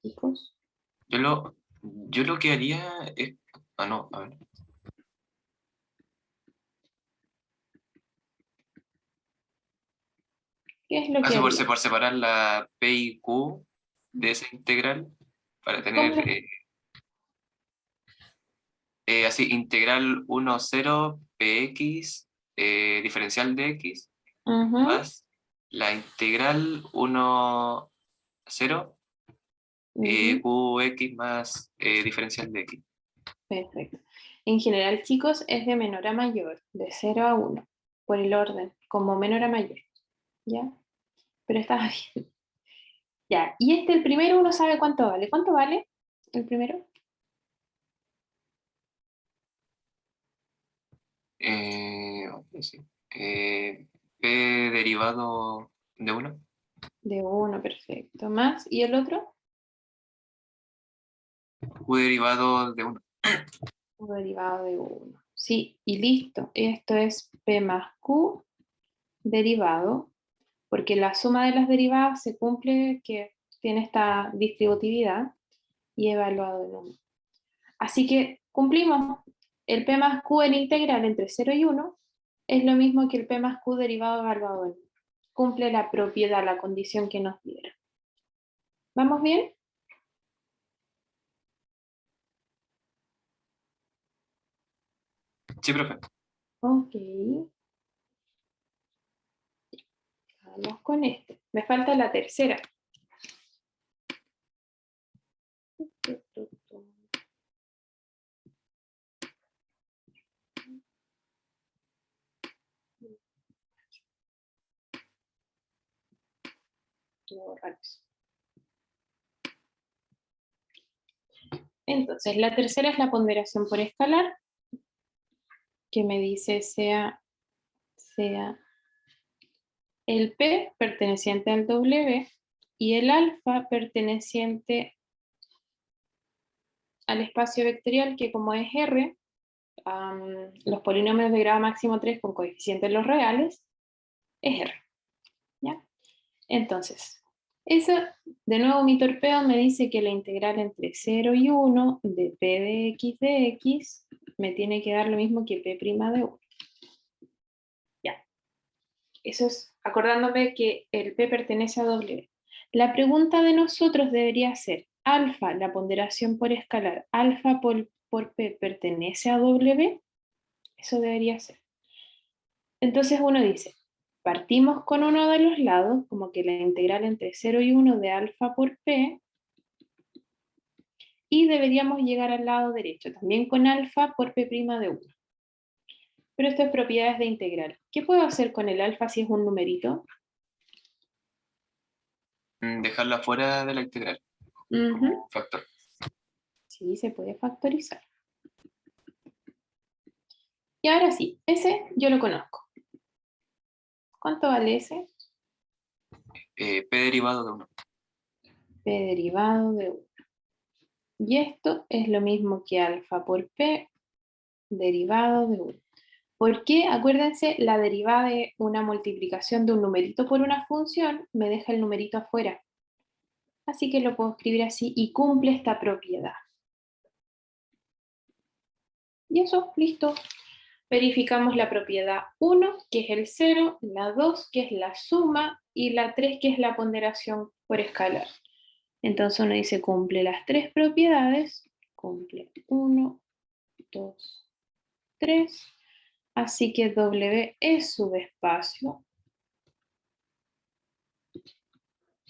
Chicos. Yo lo que haría es. Ah, no, a ver. ¿Qué es lo que Por haría? separar la P y Q de esa integral para tener ¿Cómo? así integral 1, 0, px, diferencial de x, Ujú, más la integral 1, 0, ujú, qx más diferencial de x. perfecto. En general, chicos, es de menor a mayor, de 0 a 1, por el orden, como menor a mayor. ¿Ya? Pero está bien. Ya, y el primero uno sabe cuánto vale. ¿Cuánto vale el primero? Ok, sí. P derivado de 1. De 1, perfecto. Más, ¿y el otro? Q derivado de 1. Q derivado de 1. Sí, y listo. Esto es P más Q derivado, porque la suma de las derivadas se cumple que tiene esta distributividad y evaluado en 1. Así que cumplimos. El P más Q en integral entre 0 y 1 es lo mismo que el P más Q derivado evaluado en 1. Cumple la propiedad, la condición que nos dieron. ¿Vamos bien? Sí, profe. Ok. Vamos con este. Me falta la tercera. Voy a borrar eso. Entonces, la tercera es la ponderación por escalar, que me dice sea el P perteneciente al W y el alfa perteneciente al espacio vectorial, que como es R, los polinomios de grado máximo 3 con coeficientes los reales, es R. ¿Ya? Entonces, eso, de nuevo mi torpedo me dice que la integral entre 0 y 1 de P de X me tiene que dar lo mismo que P' de 1. Ya, eso es acordándome que el P pertenece a W. La pregunta de nosotros debería ser, alfa, la ponderación por escalar, alfa por P pertenece a W, eso debería ser. Entonces uno dice, partimos con uno de los lados, como que la integral entre 0 y 1 de alfa por P, y deberíamos llegar al lado derecho, también con alfa por P' de 1. Pero esto es propiedades de integral. ¿Qué puedo hacer con el alfa si es un numerito? Dejarla fuera de la integral Ujú. como factor. Sí, se puede factorizar. Y ahora sí, ese yo lo conozco. ¿Cuánto vale ese? P derivado de 1. P derivado de 1. Y esto es lo mismo que alfa por P derivado de 1. ¿Por qué? Acuérdense, la derivada de una multiplicación de un numerito por una función me deja el numerito afuera. Así que lo puedo escribir así y cumple esta propiedad. Y eso, listo. Verificamos la propiedad 1, que es el 0, la 2, que es la suma, y la 3, que es la ponderación por escalar. Entonces uno dice cumple las tres propiedades, cumple 1, 2, 3, así que W es subespacio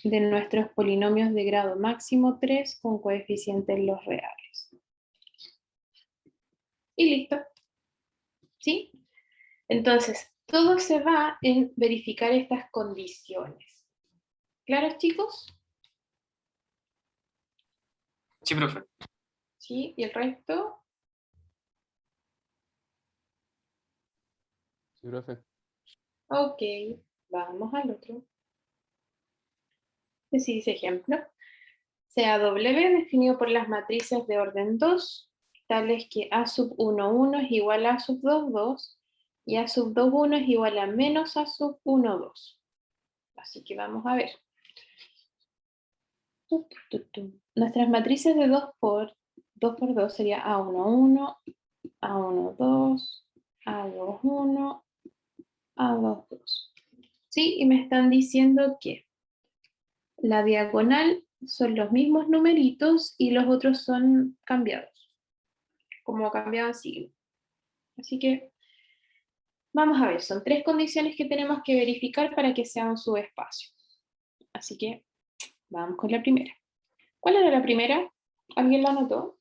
de nuestros polinomios de grado máximo 3 con coeficientes los reales. Y listo. ¿Sí? Entonces, todo se va en verificar estas condiciones. ¿Claros, chicos? Sí, profe. ¿Sí? ¿Y el resto? Sí, profe. Ok, vamos al otro. Así dice ejemplo. Sea W definido por las matrices de orden 2, tales que A sub 1, 1 es igual a A sub 2, 2, y A sub 2, 1 es igual a menos A sub 1, 2. Así que vamos a ver. Nuestras matrices de 2 por 2 sería A1, 1, A1, 2, A2, 1, A2, 2. Sí, y me están diciendo que la diagonal son los mismos numeritos y los otros son cambiados, como cambiaban signo. Así que vamos a ver, son 3 condiciones que tenemos que verificar para que sea un subespacio. Así que vamos con la primera. ¿Cuál era la primera? ¿Alguien la anotó?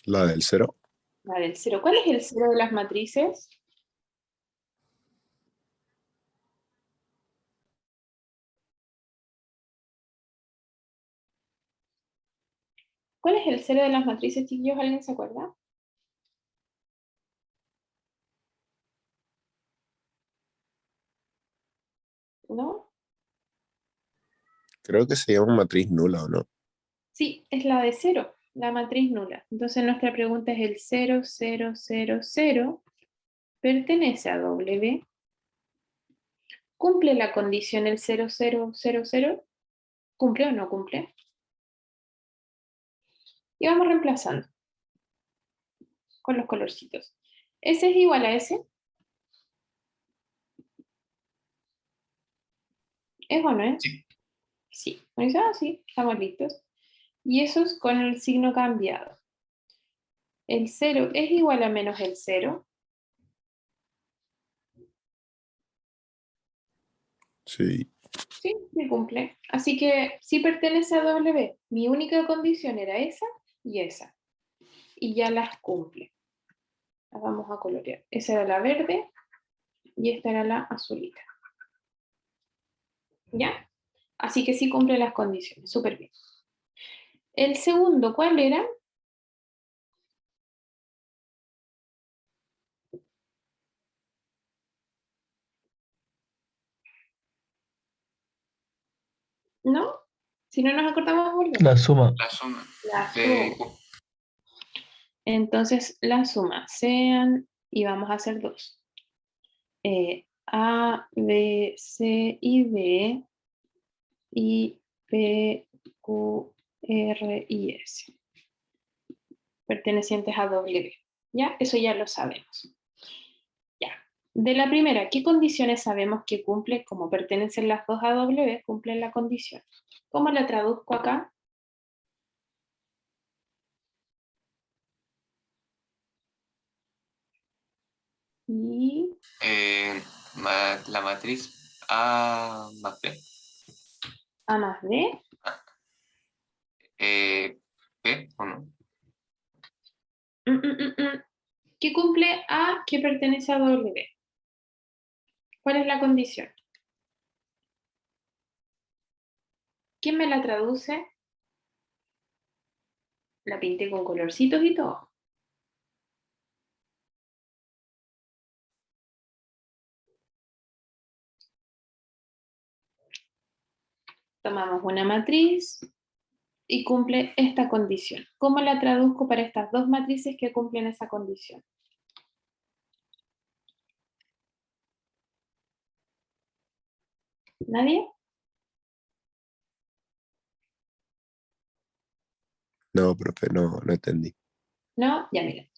La del 0. La del 0. ¿Cuál es el 0 de las matrices? ¿Cuál es el 0 de las matrices, chiquillos? ¿Alguien se acuerda? ¿No? Creo que se llama matriz nula, ¿o no? Sí, es la de 0, la matriz nula. Entonces nuestra pregunta es el 0, 0, 0, 0. ¿Pertenece a W? ¿Cumple la condición el 0, 0, 0, 0? ¿Cumple o no cumple? Y vamos reemplazando con los colorcitos. ¿S es igual a S? ¿Es o no es? Sí. Sí. Sí, estamos listos. Y eso es con el signo cambiado. ¿El 0 es igual a menos el 0? Sí. Sí, sí cumple. Así que sí pertenece a W. Mi única condición era esa y esa. Y ya las cumple. Las vamos a colorear. Esa era la verde y esta era la azulita. ¿Ya? Así que sí cumple las condiciones. Súper bien. El segundo, ¿cuál era? ¿No? Si no nos acordamos, volvemos. La suma. La suma La de suma. Entonces, la suma sean, y vamos a hacer 2. A, B, C y D, y P, Q, R y S. Pertenecientes a W. ¿Ya? Eso ya lo sabemos. Ya. De la primera, ¿qué condiciones sabemos que cumple? Como pertenecen las dos a W, cumplen la condición. ¿Cómo la traduzco acá? Y la matriz A más B. A más B. B o no. ¿Qué cumple A que pertenece a W? ¿Cuál es la condición? ¿Quién me la traduce? La pinté con colorcitos y todo. Tomamos una matriz y cumple esta condición. ¿Cómo la traduzco para estas dos matrices que cumplen esa condición? ¿Nadie? No, profe, no entendí. ¿No? Ya miren.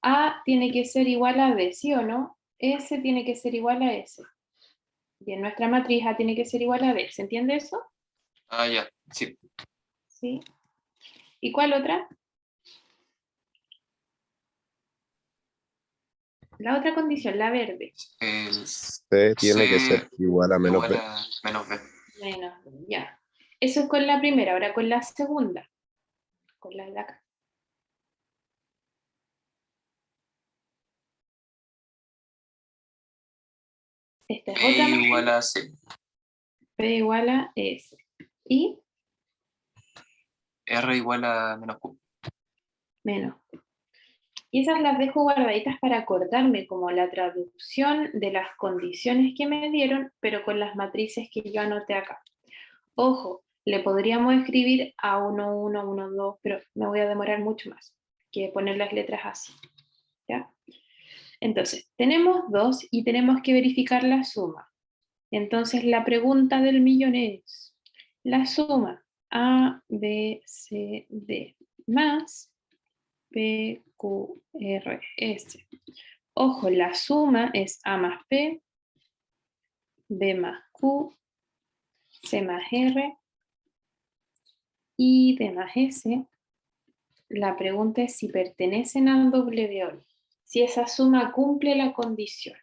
A tiene que ser igual a B, ¿sí o no? S tiene que ser igual a S. Y en nuestra matriz A tiene que ser igual a B. ¿Se entiende eso? Ah, ya, sí. Sí. ¿Y cuál otra? La otra condición, la verde. El C tiene que ser igual a menos igual B. a menos B. Menos, ya. Eso es con la primera, ahora con la segunda. Con la de acá. Esta es B otra igual matriz. a C. P igual a S. Y R igual a menos Q. menos. Y esas las dejo guardaditas para acordarme como la traducción de las condiciones que me dieron, pero con las matrices que yo anoté acá. Ojo, le podríamos escribir A1, 1, 1, 2, pero me voy a demorar mucho más que poner las letras así. ¿Ya? Entonces, tenemos 2 y tenemos que verificar la suma. Entonces, la pregunta del millón es, la suma A, B, C, D más P, Q, R, S Ojo, la suma es A más P, B más Q, C más R y D más S. La pregunta es si pertenecen al W o no. Si esa suma cumple la condición.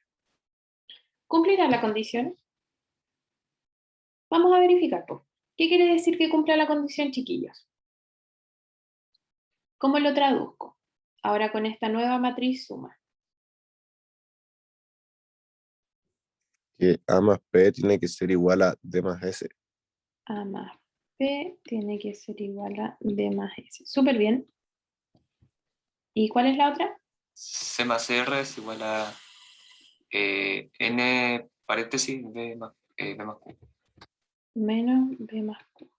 ¿Cumplirá la condición? Vamos a verificar. ¿Qué quiere decir que cumpla la condición, chiquillos? ¿Cómo lo traduzco? Ahora con esta nueva matriz suma. Que A más P tiene que ser igual a D más S. A más P tiene que ser igual a D más S. Súper bien. ¿Y cuál es la otra? C más R es igual a N paréntesis B más Q. Menos B más Q.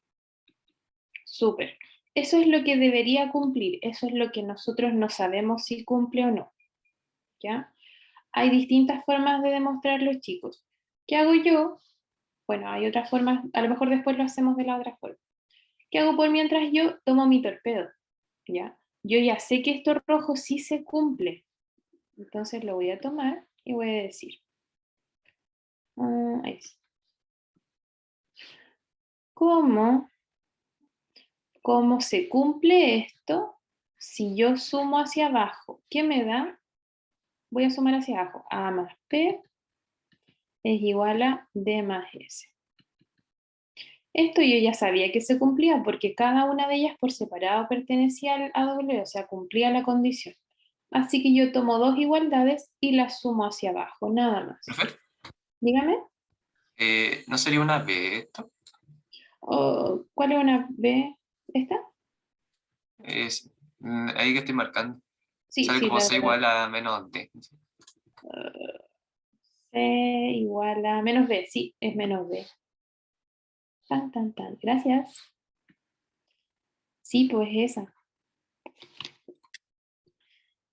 Súper. Eso es lo que debería cumplir. Eso es lo que nosotros no sabemos si cumple o no. ¿Ya? Hay distintas formas de demostrarlo, chicos. ¿Qué hago yo? Bueno, hay otras formas. A lo mejor después lo hacemos de la otra forma. ¿Qué hago por mientras yo tomo mi torpedo? ¿Ya? Yo ya sé que esto rojo sí se cumple. Entonces lo voy a tomar y voy a decir. Ahí sí. ¿Cómo se cumple esto si yo sumo hacia abajo? ¿Qué me da? Voy a sumar hacia abajo. A más P es igual a D más S. Esto yo ya sabía que se cumplía porque cada una de ellas por separado pertenecía al AW, o sea, cumplía la condición. Así que yo tomo dos igualdades y las sumo hacia abajo, nada más. ¿Profe? Dígame. ¿No sería una B esto? ¿Cuál es una B? ¿Esta? Ahí que estoy marcando. Sí, Sale sí, como la C verdad. igual a menos D. C igual a menos B, sí, es menos B. Tan, tan, tan. Gracias. Sí, pues esa.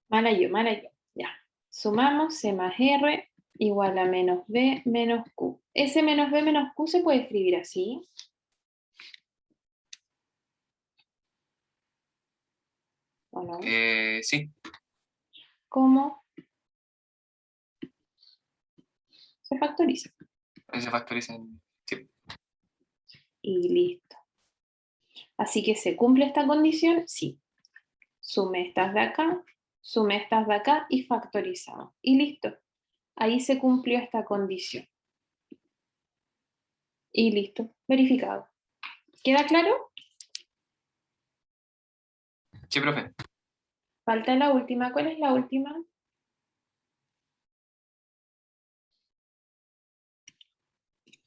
Mala yo, mala yo. Ya. Sumamos C más R igual a menos B menos Q. Ese menos B menos Q se puede escribir así. ¿O no? Sí, ¿Cómo? Se factoriza. se factoriza en... Sí. Y listo. Así que ¿se cumple esta condición? Sí. Sume estas de acá, sume estas de acá y factorizamos. Y listo. Ahí se cumplió esta condición. Y listo. Verificado. ¿Queda claro? Sí, profe. Falta la última. ¿Cuál es la última?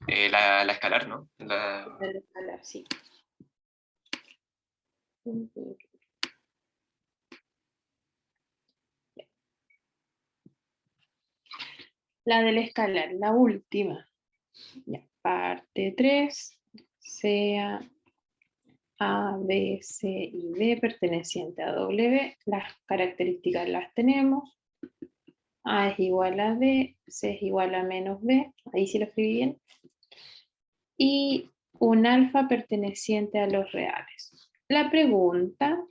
La escalar, ¿no? La del escalar, sí. La del escalar, la última. Ya. Parte 3, sea A, B, C y D perteneciente a W. Las características las tenemos. A es igual a D, C es igual a menos B. Ahí sí lo escribí bien. Y un alfa perteneciente a los reales. La pregunta,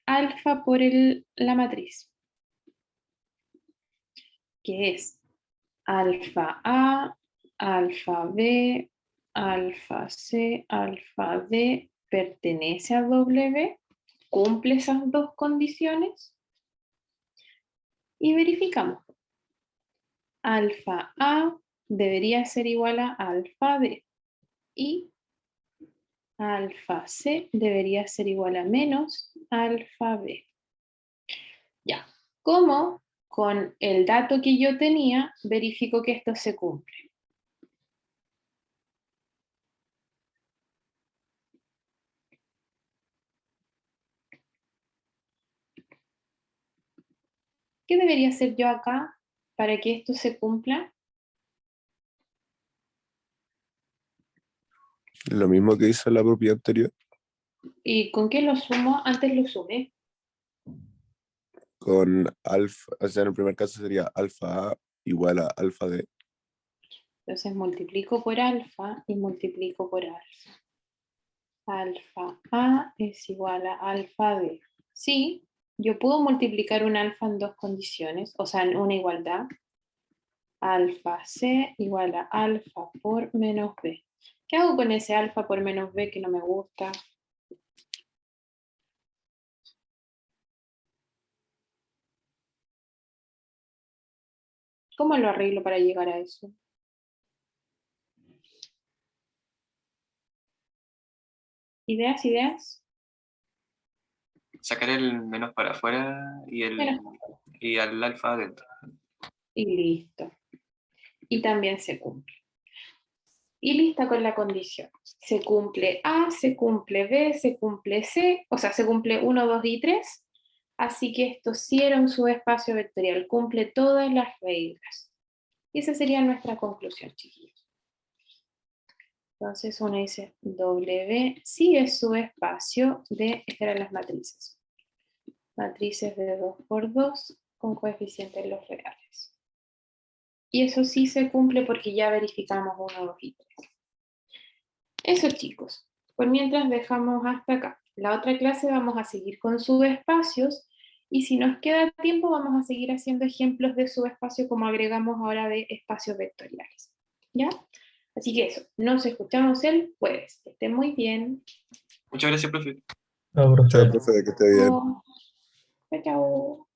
alfa por la matriz, que es alfa A, alfa B, alfa C, alfa D, ¿pertenece a W? ¿Cumple esas dos condiciones? Y verificamos. Alfa A debería ser igual a alfa D. Y alfa C debería ser igual a menos alfa B. Ya. ¿Cómo? Con el dato que yo tenía, verifico que esto se cumple. ¿Qué debería hacer yo acá para que esto se cumpla? Lo mismo que hizo la propiedad anterior, ¿Y con qué lo sumo? Antes lo sumé. con alfa, o sea, en el primer caso sería alfa A igual a alfa D. Entonces multiplico por alfa y multiplico por alfa. Alfa A es igual a alfa B. Sí, yo puedo multiplicar un alfa en dos condiciones, o sea, en una igualdad. Alfa C igual a alfa por menos B. ¿Qué hago con ese alfa por menos B que no me gusta? ¿Cómo lo arreglo para llegar a eso? ¿Ideas, ideas? Sacar el menos para afuera Menos. y al alfa adentro. Y listo. Y también se cumple. Y lista con la condición. Se cumple A, se cumple B, se cumple C, o sea, se cumple 1, 2 y 3. Así que esto sí era un subespacio vectorial, cumple todas las reglas. Y esa sería nuestra conclusión, chiquillos. Entonces uno dice W sí es subespacio de, estas eran las matrices. Matrices de 2 por 2 con coeficientes en los reales. Y eso sí se cumple porque ya verificamos 1, 2 y 3. Eso, chicos. Por mientras dejamos hasta acá. La otra clase vamos a seguir con subespacios y si nos queda tiempo vamos a seguir haciendo ejemplos de subespacio como agregamos ahora de espacios vectoriales. ¿Ya? Así que eso, nos escuchamos el jueves. Que estén muy bien. Muchas gracias, profe. Chao, profe, que esté bien. Chao, chao.